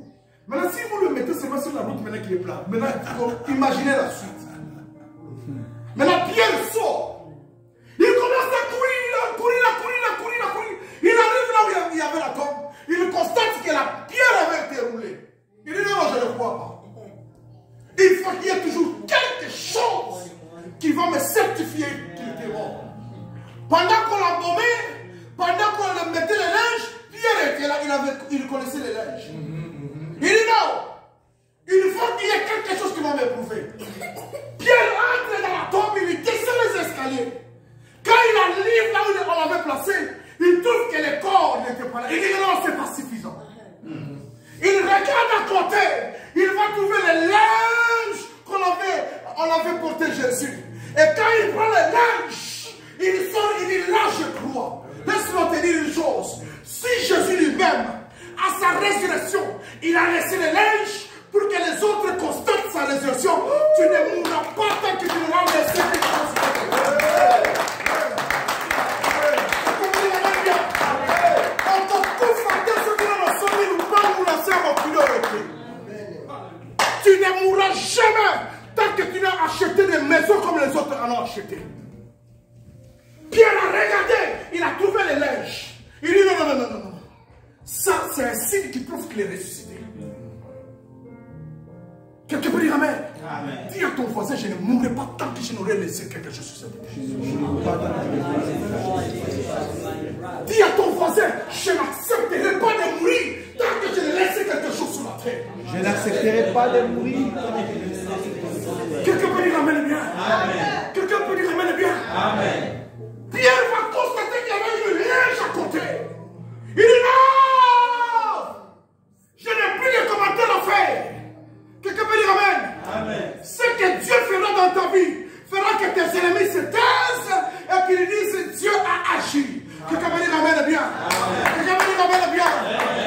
Maintenant, si vous le mettez seulement sur la route, maintenant qui est plat, maintenant, imaginez la suite. Maintenant, Pierre sort. Il commence à courir, il a couru. Il arrive là où il y avait la tombe. Il constate que la pierre avait été roulée. Il dit non, je ne crois pas. Il faut qu'il y ait toujours quelque chose qui va me certifier qu'il était mort. Pendant qu'on l'embaumait, pendant qu'on mettait les linges, Pierre était là, il connaissait les linges. Il dit non, il faut qu'il y ait quelque chose qui va m'éprouver. Pierre entre dans la tombe, il descend les escaliers. Quand il arrive là où on l'avait placé, il trouve que le corps n'était pas là. Il dit non, c'est pas suffisant. Il regarde à côté, il va trouver les linges qu'on avait porté Jésus. Et quand il prend les linges, il sort, il dit là je crois. Laisse-moi te dire une chose. Si Jésus lui-même, à sa résurrection, il a laissé les linges pour que les autres constatent sa résurrection, tu ne mourras pas tant que tu ne l'as laissé. Tu ne mourras jamais tant que tu n'as acheté des maisons comme les autres en ont acheté. Pierre a regardé, il a trouvé les linges. Il dit non. Ça, c'est un signe qui prouve qu'il est ressuscité. Quelqu'un peut dire amen. Amen. Dis à ton voisin, je ne mourrai pas tant que je n'aurai laissé quelque chose sur cette terre. Dis à ton voisin, je n'accepterai pas de mourir tant que je ne laisse quelque chose sur la terre. Je n'accepterai pas de mourir. Quelqu'un peut dire amen bien. Amen. Quelqu'un peut dire amen bien. Amen. Pierre va constater qu'il y avait une linge à côté. Il dit non, je n'ai plus de commentaires à faire. Quelqu'un peut dire amen. Amen. Ce que Dieu fera dans ta vie fera que tes ennemis se taisent et qu'ils disent Dieu a agi. Quelqu'un peut dire amen bien. Quelqu'un peut dire amen bien.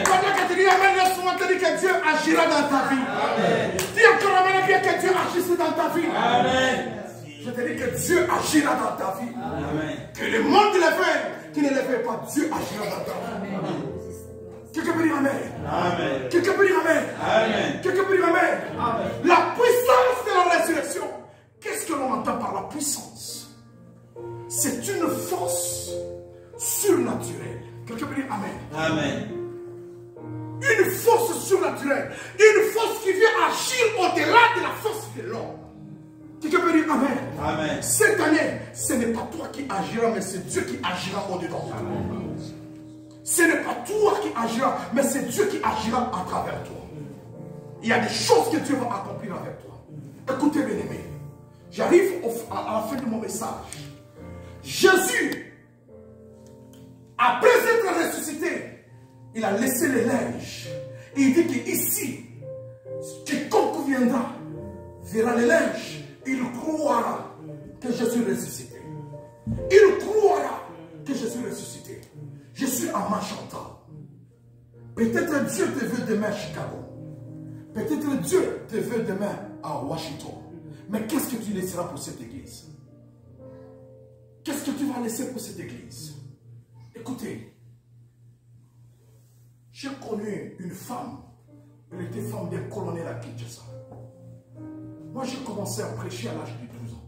Pendant que tu dis amen, laisse-moi te dire que Dieu agira dans ta vie. Amen. Dis encore amen bien que Dieu agisse dans ta vie. Amen. Je te dis que Dieu agira dans ta vie. Amen. Que le monde le fait, qu'il ne le fait pas, Dieu agira dans ta vie. Amen. Quelqu'un peut dire amen. Amen. Quelqu'un peut dire amen. Amen. Quelqu'un peut dire amen. Amen. La puissance de la résurrection. Qu'est-ce que l'on entend par la puissance? C'est Amen. Amen. Cette année, ce n'est pas toi qui agira, mais c'est Dieu qui agira au-dedans de toi. Ce n'est pas toi qui agira, mais c'est Dieu qui agira à travers toi. Il y a des choses que Dieu va accomplir avec toi. Écoutez, bien-aimés, j'arrive à la fin de mon message. Jésus, après être ressuscité, il a laissé les linges. Et il dit qu'ici, quiconque viendra, verra les linges, il croira que je suis ressuscité. Il croira que je suis ressuscité. Je suis à Machantal. Peut-être Dieu te veut demain à Chicago. Peut-être Dieu te veut demain à Washington. Mais qu'est-ce que tu laisseras pour cette église? Qu'est-ce que tu vas laisser pour cette église? Écoutez, j'ai connu une femme. Elle était femme d'un colonel à Kinshasa. Moi, j'ai commencé à prêcher à l'âge de 12 ans.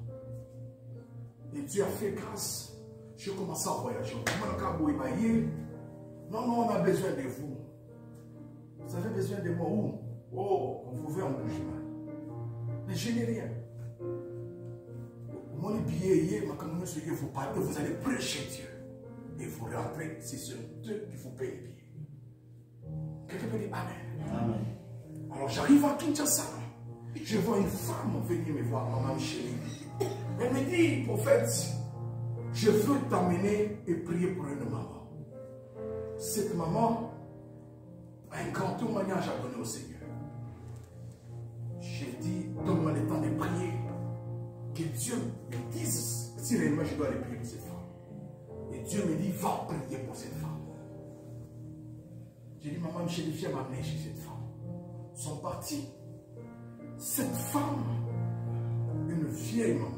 Et Dieu a fait grâce. J'ai commencé à voyager. Non, non, on a besoin de vous. Vous avez besoin de moi où? Oh, on vous veut en logement. Mais je n'ai rien. Mon billet, vous parlez, vous allez prêcher Dieu. Et vous rentrez, c'est sur Dieu qui vous paye les billets. Quelqu'un peut dire Amen. Amen. Alors j'arrive à Kinshasa. Je vois une femme venir me voir, maman chérie. Elle me dit, prophète, je veux t'amener et prier pour une maman. Cette maman a un grand témoignage à donner au Seigneur. J'ai dit, donne-moi le temps de prier. Que Dieu me dise si réellement je dois aller prier pour cette femme. Et Dieu me dit, va prier pour cette femme. J'ai dit, maman chérie, viens m'amener chez cette femme. Ils sont partis. Cette femme, une vieille maman,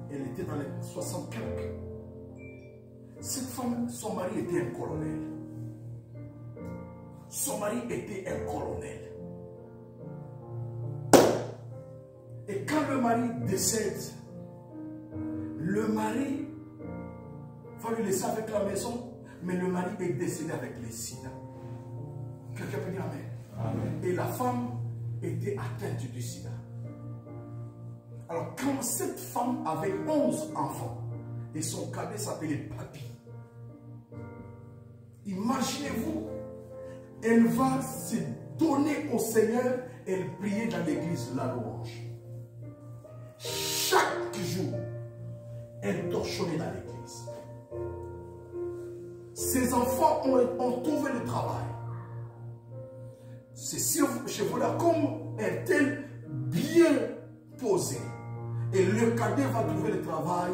elle était dans les 60 quelques. Cette femme, son mari était un colonel. Son mari était un colonel. Et quand le mari décède, le mari va lui laisser avec la maison, mais le mari est décédé avec les sida. Quelqu'un peut dire Amen. Amen. Et la femme était atteinte du sida. Alors quand cette femme avait 11 enfants, et son cadet s'appelait Papi, imaginez-vous, elle va se donner au Seigneur et elle priait dans l'église la louange. Chaque jour, elle torchonnait dans l'église. Ses enfants ont trouvé le travail. C'est chez voilà comme est-elle bien posée. Et le cadet va trouver le travail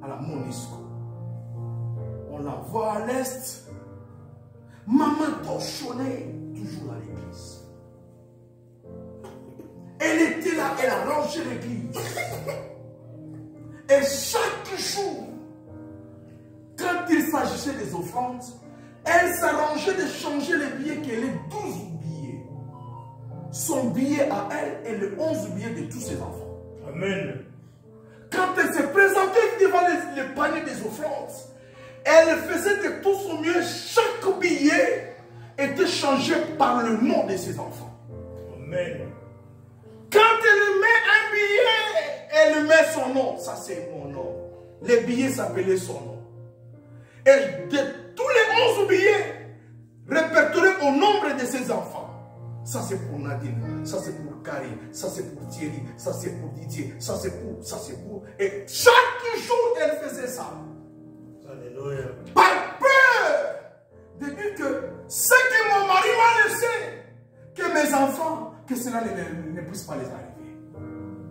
à la Monisco. On la voit à l'est. Maman torchonnait toujours à l'église. Elle était là, elle a rangé l'église. Et chaque jour, quand il s'agissait des offrandes, elle s'arrangeait de changer les billets qu'elle ait 12 billets. Son billet à elle et les 11 billets de tous ses enfants. Amen. Quand elle se présentait devant le panier des offrandes, elle faisait de tout son mieux. Chaque billet était changé par le nom de ses enfants. Amen. Quand elle met un billet, elle met son nom. Ça, c'est mon nom. Les billets s'appelaient son nom. Et de tous les 11 billets, répertoriés au nombre de ses enfants. Ça, c'est pour Nadine. Ça, c'est pour Karine. Ça, c'est pour Thierry. Ça, c'est pour Didier. Ça, c'est pour. Ça, c'est pour. Et chaque jour, elle faisait ça. Alléluia. Par peur de dire que ce que mon mari m'a laissé, que mes enfants, que cela ne puisse pas les arriver.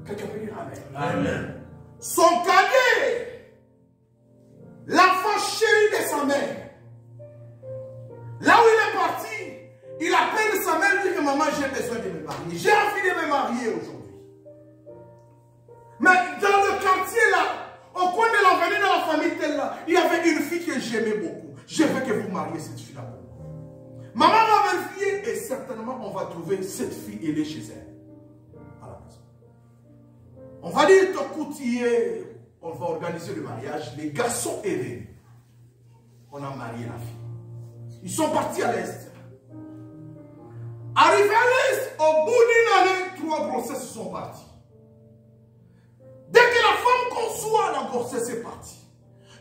Quelqu'un peut dire Amen. Amen. Son cadet, l'enfant chéri de sa mère, là où il est parti, il appelle sa mère et dit que maman, j'ai besoin de me marier. J'ai envie de me marier aujourd'hui. Mais dans le quartier là, au coin de l'avenue, dans la famille telle là, il y avait une fille que j'aimais beaucoup. Je veux que vous mariez cette fille là. Maman va vérifier et certainement on va trouver cette fille, elle est chez elle. À la maison. On va dire, on va organiser le mariage. Les garçons est venu. On a marié la fille. Ils sont partis à l'est. Arrivés à l'est, au bout d'une année, 3 grossesses sont parties. Dès que en soi, la grossesse est partie.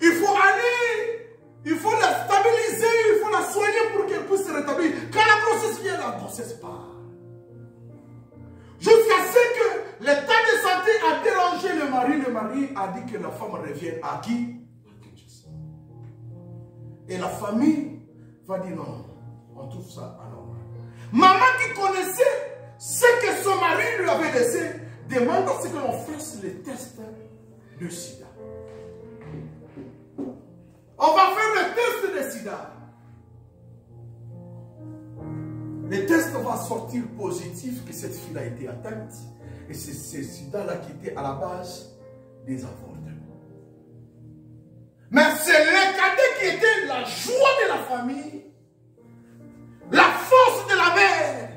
Il faut aller, il faut la stabiliser, il faut la soigner pour qu'elle puisse se rétablir. Quand la grossesse vient, la grossesse part. Jusqu'à ce que l'état de santé a dérangé le mari a dit que la femme revienne à qui? Et la famille va dire non, on trouve ça anormal. Maman qui connaissait ce que son mari lui avait laissé, demande à ce que l'on fasse les tests de sida. On va faire le test de sida. Le test va sortir positif que cette fille a été atteinte. Et c'est ce sida-là qui était à la base des avortements. Mais c'est le cadet qui était la joie de la famille, la force de la mère.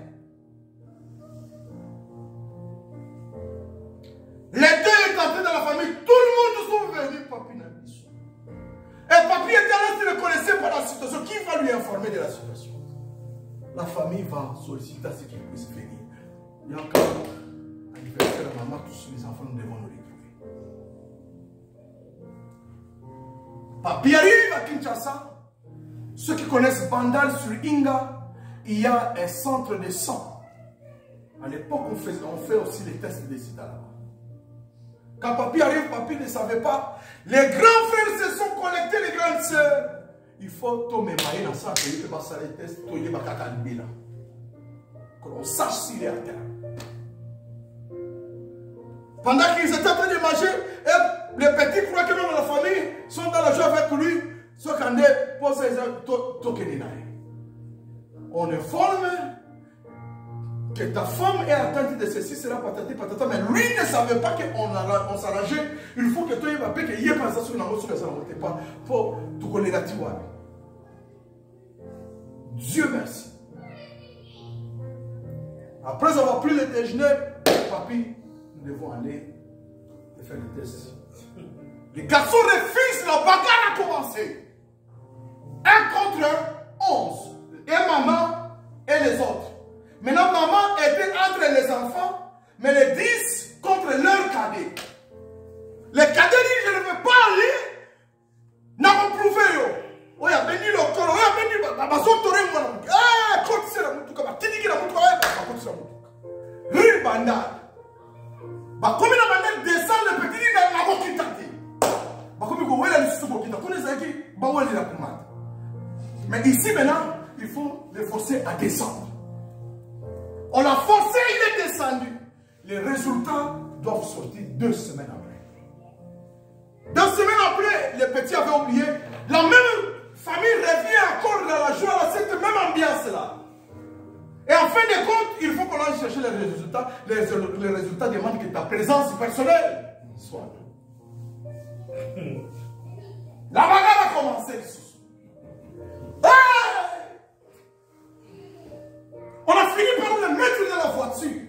Les deux étaient entrés dans la famille, tout le monde sont venus, papi n'a pas dit. Et papi était là, s'il ne connaissait pas la situation, qui va lui informer de la situation? La famille va solliciter à ce qu'il puisse venir. Il y a un cas, anniversaire de maman, tous les enfants, nous devons nous retrouver. Papi arrive à Kinshasa. Ceux qui connaissent Bandal sur Inga, il y a un centre de sang. À l'époque, on fait aussi les tests de sida là-bas. Quand papi arrive, papi ne savait pas. Les grands frères se sont connectés, les grandes sœurs. Il faut tout mémorer dans ça, qu'il faut passer les tests, tout y est là. Qu'on sache s'il est à terre. Pendant qu'ils étaient en train de manger, les petits croient que dans la famille sont dans la joie avec lui. Ce qu'on est posé, on informe que ta femme est atteinte de ceci, cela, patati, patata, mais lui ne savait pas qu'on s'arrangeait. Il faut que toi, il va payer qu'il y ait pas ça sur la route, sur la route, pas pour tout connaître la tiwa. Dieu merci. Après avoir pris le déjeuner, papi, nous devons aller faire le test. Les garçons refusent, la bagarre a commencé. 1 contre 11. Et maman et les autres. Maintenant, maman était entre les enfants, mais les 10 contre leur cadet. Les cadets disent, je ne veux pas aller. N'a pas prouvé. Oh, il y a béni le corps. Oh, il y a béni le corps. Eh, quand c'est la moutou, comme tu dis que la moutou, quand c'est la moutou. Rue bandade. Bah, comme la bandade descend, le petit dit, la moutou qui t'a dit. Bah, comme il faut, il a le sous-bout qui t'a dit. Bah, où est la commande? Mais ici, maintenant, il faut les forcer à descendre. On l'a forcé, il est descendu. Les résultats doivent sortir 2 semaines après. 2 semaines après, les petits avaient oublié. La même famille revient encore dans la joie, dans cette même ambiance-là. Et en fin de compte, il faut qu'on aille chercher les résultats. Les résultats demandent que ta présence personnelle soit là. La bagarre a commencé. On a fini par le mettre dans la voiture.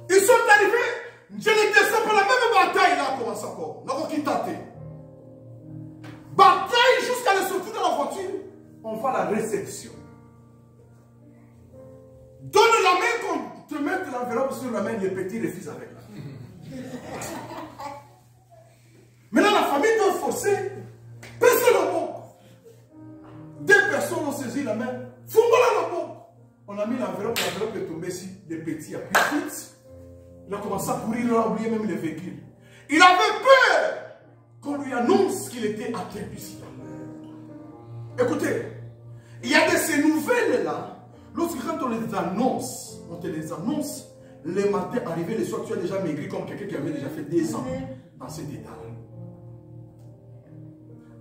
Ils sont arrivés, je les descends par la même bataille là, commence encore. Nous avons quitté. Bataille jusqu'à la sortie de la voiture. On va à la réception. Donne la main qu'on te mette l'enveloppe sur la main, les petits refusent avec la main. Maintenant la famille doit forcer. Personne au bon. 2 personnes ont saisi la main. Fumbola le bon. On a mis l'enveloppe est tombée ici, les petits a pris vite. Il a commencé à courir, il a oublié même les véhicules. Il avait peur qu'on lui annonce qu'il était atteint du sida. Écoutez, il y a de ces nouvelles-là, lorsque quand on te les annonce, les matins arrivés, les soirs, tu as déjà maigri comme quelqu'un qui avait déjà fait 10 ans dans cet état-là.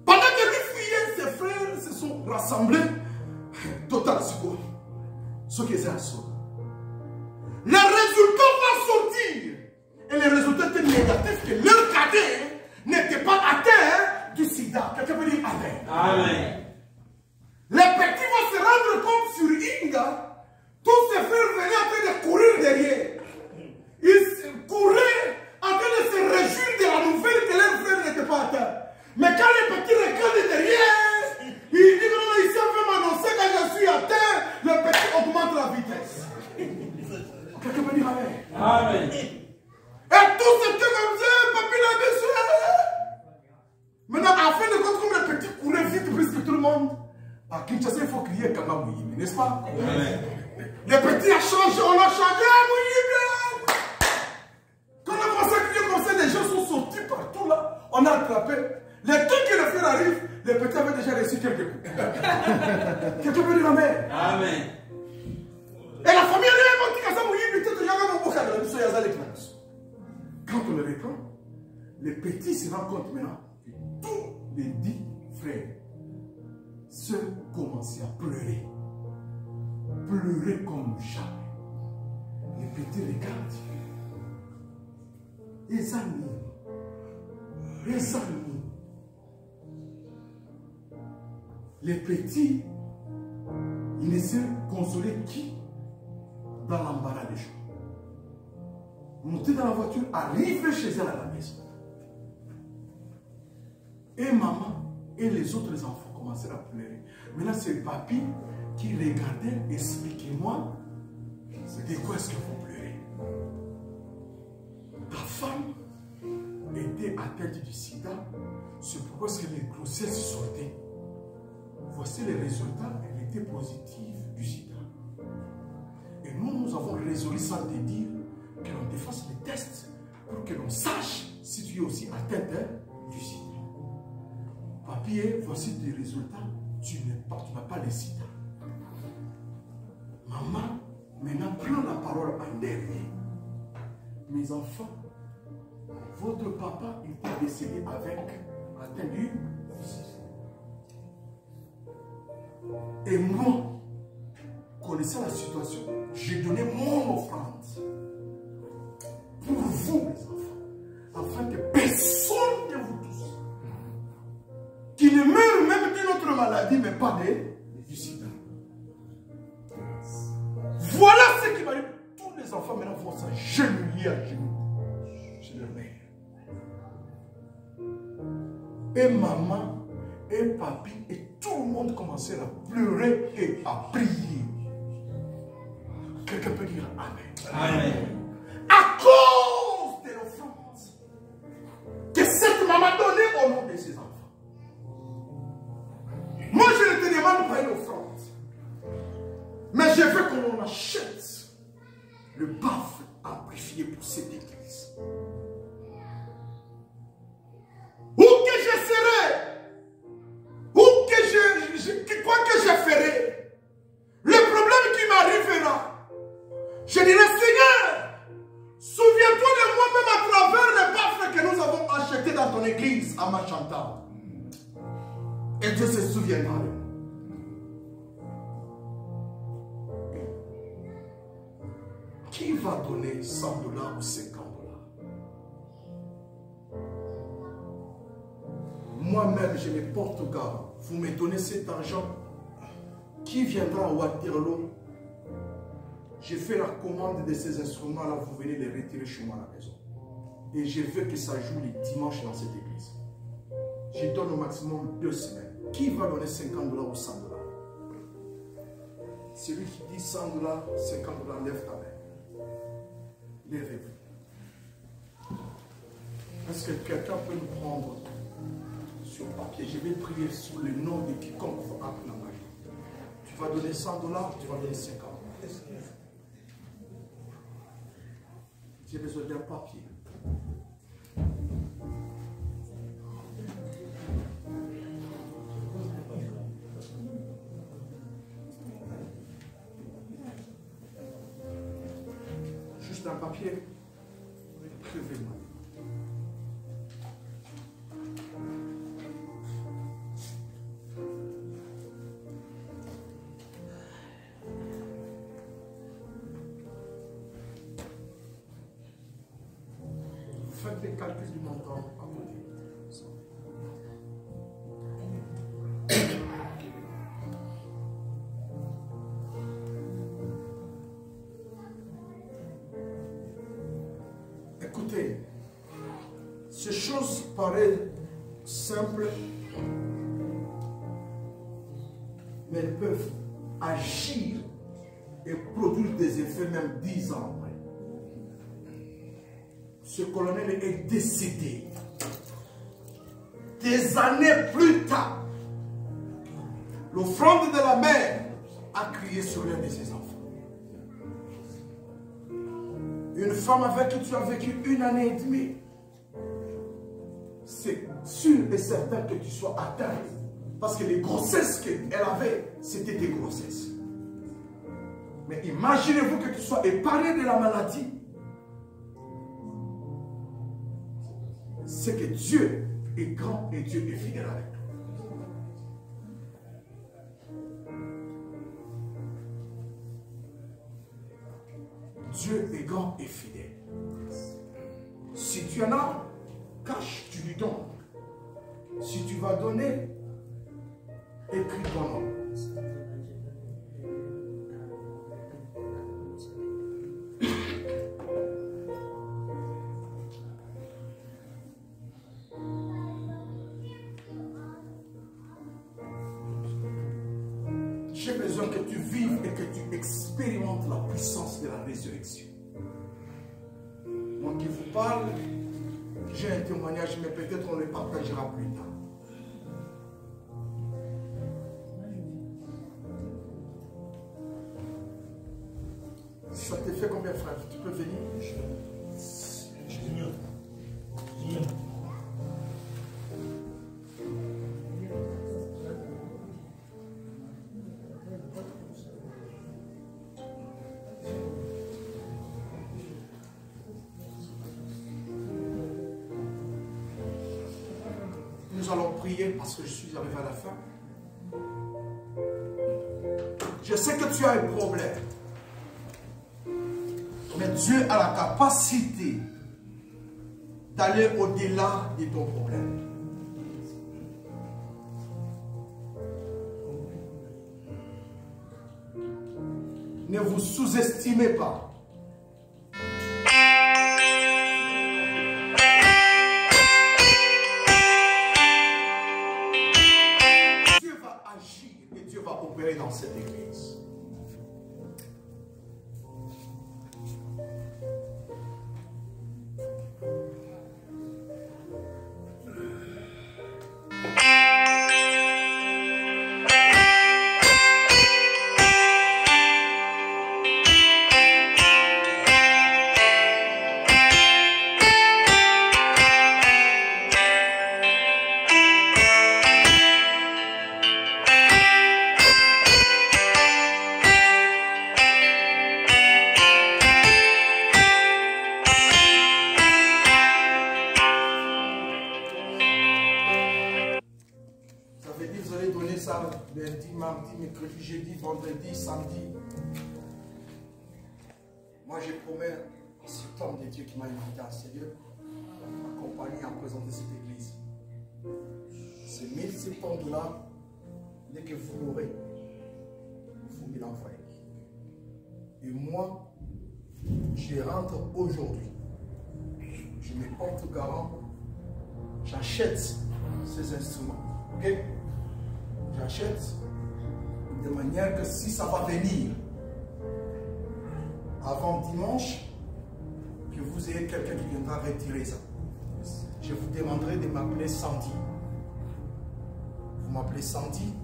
Pendant que lui fuyait, ses frères se sont rassemblés, total secours. Ce qui est un saut. Les résultats vont sortir. Et les résultats étaient négatifs que leur cadet n'était pas atteint du sida. Quelqu'un peut dire Amen. Amen. Les petits vont se rendre compte sur Inga, tous ces frères venaient en train de courir derrière. Ils couraient en train de se réjouir de la nouvelle que leur frère n'était pas atteint. Mais quand les petits regardent derrière, ils disent que non, ici on veut m'annoncer que je suis atteint, le petit augmente la vitesse. Quelqu'un peut dire Amen. Amen. Et tout ce que comme ça, papi là, Maintenant, à fin de compte, comme les petits couraient vite plus que tout le monde, à Kinshasa, il faut crier Kanga Mouyimi, n'est-ce pas? Les petits ont changé, on a changé, Mouyimi. Quand on a commencé à crier comme ça, les gens sont sortis partout là, on a attrapé. Les temps que le frère arrive, les petits avaient déjà reçu quelques coups. Quelqu'un peut dire Amen. Amen. Et la famille, elle est montée, Mouyimi, tout le monde. Quand on le reprend, les petits se rendent compte maintenant que tous les 10 frères se commençaient à pleurer. Pleurer comme jamais. Les petits regardent. Les amis. Les amis. Les petits, ils ne se consolaient qui dans l'embarras des gens. Monter dans la voiture, arriver chez elle à la maison. Et maman et les autres enfants commencèrent à pleurer. Maintenant, c'est papy qui regardait, expliquez-moi, de quoi est-ce qu'il faut pleurer. Ta femme était atteinte du sida, c'est pourquoi est-ce que les grossesses sortaient. Voici les résultats, elle était positive du sida. Et nous avons résolu sans te dire que l'on te fasse les tests pour que l'on sache si tu es aussi atteint du sida. Papier, voici tes résultats, tu n'as pas le sida. Maman, maintenant prends la parole en dernier. Mes enfants, votre papa était décédé avec atteint du sida. Et moi, connaissant la situation, j'ai donné mon offrande pour vous, mes enfants, afin que personne de vous tous qui ne meure même d'une autre maladie, mais pas du sida. Voilà ce qui m'arrive. Tous les enfants maintenant vont s'agenouiller à genoux chez leur mère. Et maman, et papy, et tout le monde commençait à pleurer et à prier. Quelqu'un peut dire Amen. Amen. À cause de l'offrande que cette maman donnait au nom de ses enfants. Moi, je ne te demande pas une offrande. Mais je veux qu'on achète le baffle amplifié pour cette église. Où que je serai, où que quoi que je ferai, le problème qui m'arrivera, je dirai Seigneur, souviens-toi de moi-même à travers le baffle que nous avons acheté dans ton église à Machantal. Et Dieu se souviendra de nous. Qui va donner 100 $ ou 50 $? Moi-même, je me porte garde. Vous me donnez cet argent. Qui viendra à Waterloo? Je fais la commande de ces instruments-là. Vous venez les retirer chez moi à la maison. Et je veux que ça joue les dimanches dans cette église. Je donne au maximum 2 semaines. Qui va donner 50 $ ou 100 $? Celui qui dit 100 $, 50 $, lève ta main. Lèvez-vous. Est-ce que quelqu'un peut nous prendre sur papier? Je vais prier sur le nom de quiconque va appeler la magie. Tu vas donner 100 $, tu vas donner 50 $. J'ai besoin d'un papier. Juste un papier. Écrivez-moi. Faites des calculs du montant à côté. Écoutez, ces choses paraissent simples, mais elles peuvent agir et produire des effets même 10 ans après. ce colonel est décédé. Des années plus tard, l'offrande de la mère a crié sur l'un de ses enfants. Une femme avec qui tu as vécu 1 année et demie, c'est sûr et certain que tu sois atteint. Parce que les grossesses qu'elle avait, c'était des grossesses. Mais imaginez-vous que tu sois épargné de la maladie. C'est que Dieu est grand et Dieu est fidèle avec toi. Dieu est grand et fidèle. Si tu en as, cache, tu lui donnes. Si tu vas donner, écris ton nom. J'ai besoin que tu vives et que tu expérimentes la puissance de la résurrection. Moi qui vous parle, j'ai un témoignage, mais peut-être on le partagera plus tard. Ça te fait combien, frère? Tu peux venir? Nous allons prier parce que je suis arrivé à la fin. Je sais que tu as un problème. Mais Dieu a la capacité d'aller au-delà de ton problème. Ne vous sous-estimez pas. Dieu va agir et Dieu va opérer dans cette église. Lundi, mardi, mercredi, jeudi, vendredi, samedi. Moi, j'ai promis à cet homme de Dieu qui m'a invité à Seigneur, accompagné à présenter cette église. Ces 1700 $là, dès que vous l'aurez, vous me l'envoyez. Et moi, je rentre aujourd'hui. Je me porte garant. J'achète ces instruments. Ok? J'achète de manière que si ça va venir avant dimanche, que vous ayez quelqu'un qui viendra retirer ça. Je vous demanderai de m'appeler Sandy. Vous m'appelez Sandy,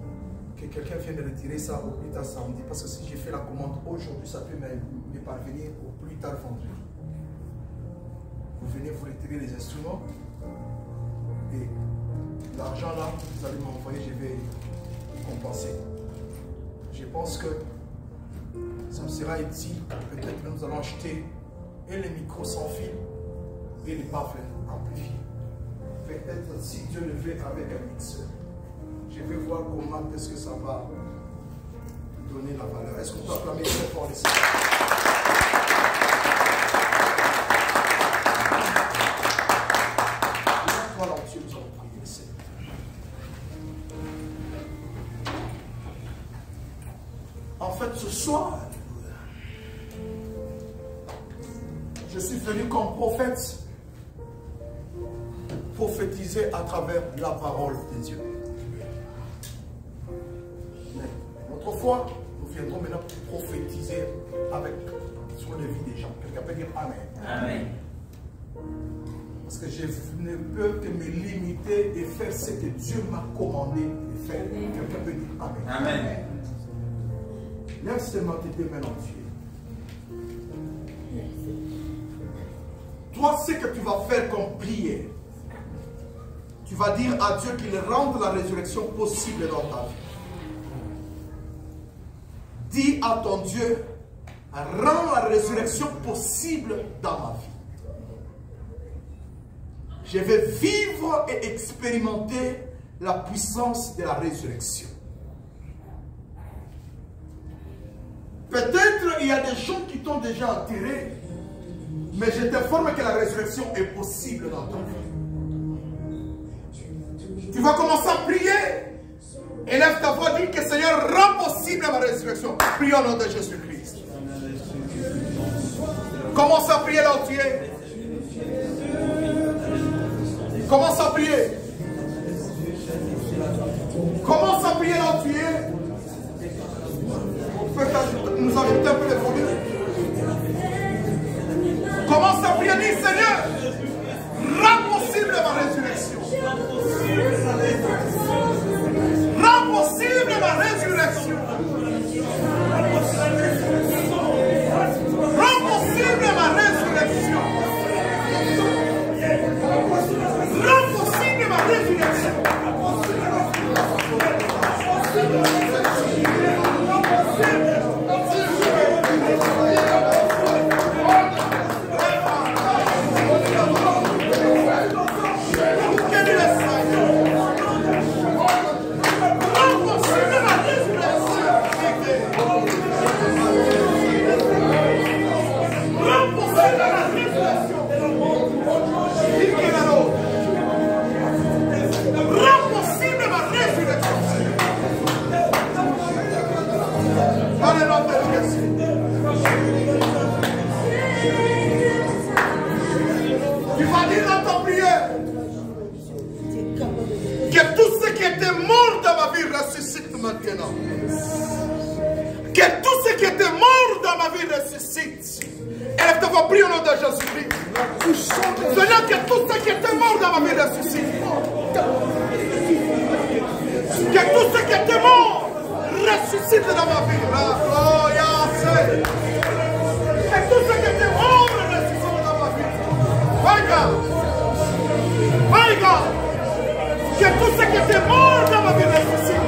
que quelqu'un vienne retirer ça au plus tard samedi. Parce que si j'ai fait la commande aujourd'hui, ça peut me parvenir au plus tard vendredi. Vous venez vous retirer les instruments et l'argent là, vous allez m'envoyer, je vais compenser. Je pense que ça me sera utile. Peut-être que nous allons acheter et les micros sans fil et les baffles amplifiés. Peut-être si Dieu le veut avec un mixeur. Je vais voir comment est-ce que ça va donner la valeur. Est-ce qu'on peut acclamer très fort les Seigneur? Voilà, Dieu, nous allons prier le Seigneur. En fait, ce soir, je suis venu comme prophète prophétiser à travers la parole de Dieu. Mais notre foi, nous viendrons maintenant pour prophétiser sur les vies des gens. Quelqu'un peut dire Amen. Amen. Parce que je ne peux que me limiter et faire ce que Dieu m'a commandé de faire. Quelqu'un peut dire Amen. Amen. Lève seulement tes deux mains en Dieu. Toi, ce que tu vas faire comme prière, tu vas dire à Dieu qu'il rende la résurrection possible dans ta vie. Dis à ton Dieu, rends la résurrection possible dans ma vie. Je vais vivre et expérimenter la puissance de la résurrection. Peut-être il y a des gens qui t'ont déjà enterré, mais je t'informe que la résurrection est possible dans ta vie. Tu vas commencer à prier. Élève ta voix, dis que Seigneur rend possible ma résurrection. Prie au nom de Jésus-Christ. Commence à prier là où tu es. Commence à prier. Commence à prier là où tu es. On peut nous ajouter un peu de volume. Commence à prier, dis Seigneur, rends possible ma résurrection. Rends possible ma résurrection. Rends possible ma résurrection. Rends possible ma résurrection. Tu vas dire dans ta prière que tout ce qui était mort dans ma vie ressuscite maintenant. Que tout ce qui était mort dans ma vie ressuscite. Et te va prier au nom de Jésus-Christ. Seigneur, que tout ce qui était mort dans ma vie ressuscite. Que tout ce qui était mort ressuscite dans ma vie. Que tout ce qui était mort ressuscite dans ma vie. My God. My God. Que tout ce qui était mort dans ma vie ressuscite.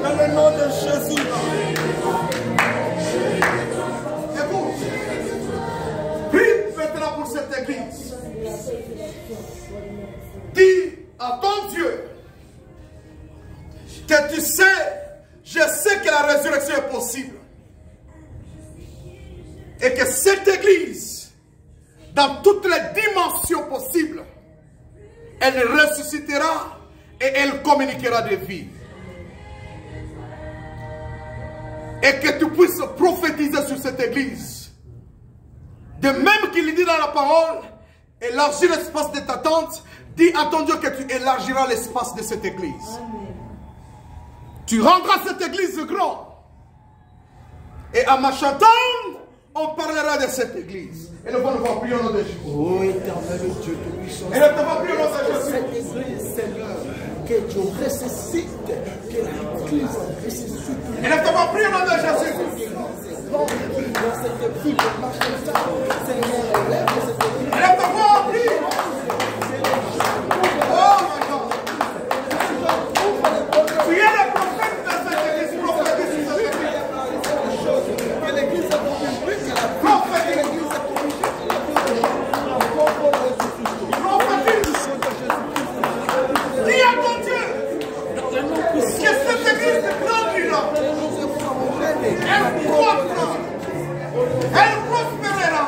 Dans le nom de Jésus. Écoute, prie maintenant pour cette église. Dis à ton Dieu que tu sais, je sais que la résurrection est possible. Et que cette église, dans toutes les dimensions possibles, elle ressuscitera et elle communiquera de vie. Et que tu puisses prophétiser sur cette église. De même qu'il dit dans la parole, élargis l'espace de ta tente, dis à ton Dieu que tu élargiras l'espace de cette église. Amen. Tu rendras cette église grande. Et en ma chantant, on parlera de cette église. Et nous allons prier au nom de Jésus. Oh éternel Dieu tout-puissant. Et nous allons prier au nom de Jésus. Cette église, Seigneur, que tu ressuscites, que l'église ressuscite. Et nous allons prier au nom de Jésus. Dans cette ville de Marchand, Seigneur, lève cette église. Et nous allons prier. Oh my God. Tu es le prophète de cette église. Prophétise sur cette église. Que l'église est publique, que la Prophétise. Dis à ton Dieu que cette église grandira. Elle croîtra. Elle prospérera.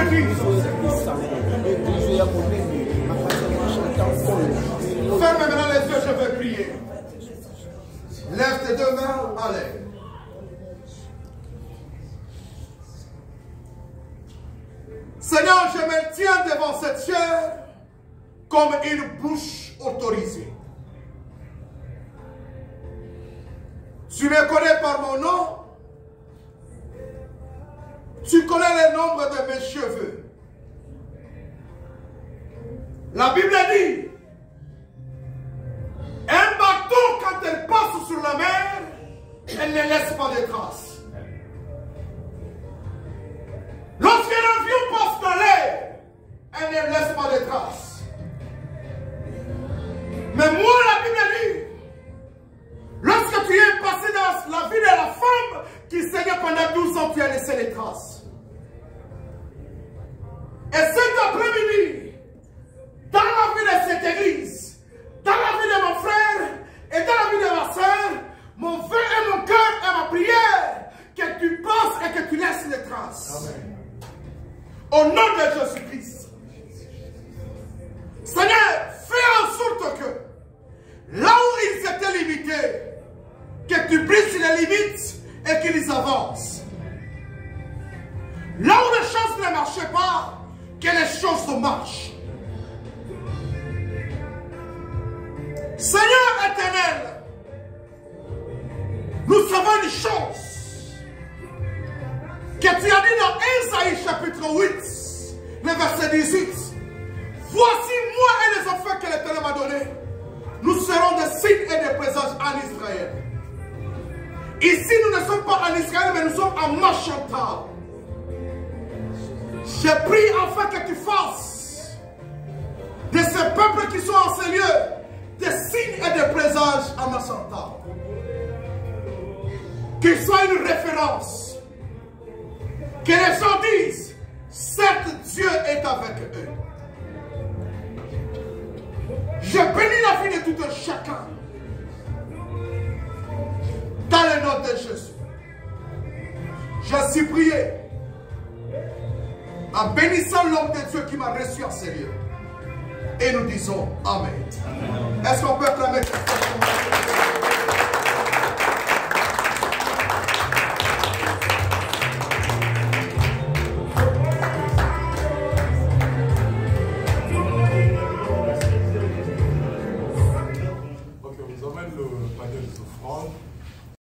L'église. Ferme maintenant les yeux, je vais prier. Lève tes deux mains en l'air. Seigneur, je me tiens devant cette chair comme une bouche autorisée. Tu me connais par mon nom. Tu connais le nombre de mes cheveux. La Bible dit, un bateau, quand elle passe sur la mer, elle ne laisse pas de traces. Lorsqu'un avion passe dans l'air, elle ne laisse pas de traces. Mais moi, la Bible dit, lorsque tu es passé dans la vie de la femme qui saignait pendant 12 ans, tu as laissé les traces. Et cet après-midi, dans la vie de cette église, dans la vie de mon frère et dans la vie de ma soeur, mon vœu et mon cœur et ma prière, que tu passes et que tu laisses les traces. Amen. Au nom de Jésus-Christ. Seigneur, fais en sorte que là où ils étaient limités, que tu brises les limites et qu'ils avancent. Là où les choses ne marchaient pas, que les choses marchent. Seigneur éternel, nous savons une chose que tu as dit dans Ésaïe chapitre 8, le verset 18. Voici moi et les enfants que l'Éternel m'a donnés. Nous serons des signes et des présages en Israël. Ici, nous ne sommes pas en Israël, mais nous sommes en Machantal. J'ai pris afin que tu fasses de ces peuples qui sont en ces lieux des signes et des présages à Machantal. Qu'ils soient une référence. Que les gens disent, certes Dieu est avec eux. Je bénis la vie de tout un chacun. Dans le nom de Jésus. Je suis prié en bénissant l'homme de Dieu qui m'a reçu en ces lieux. Et nous disons Amen. Est-ce qu'on peut acclamer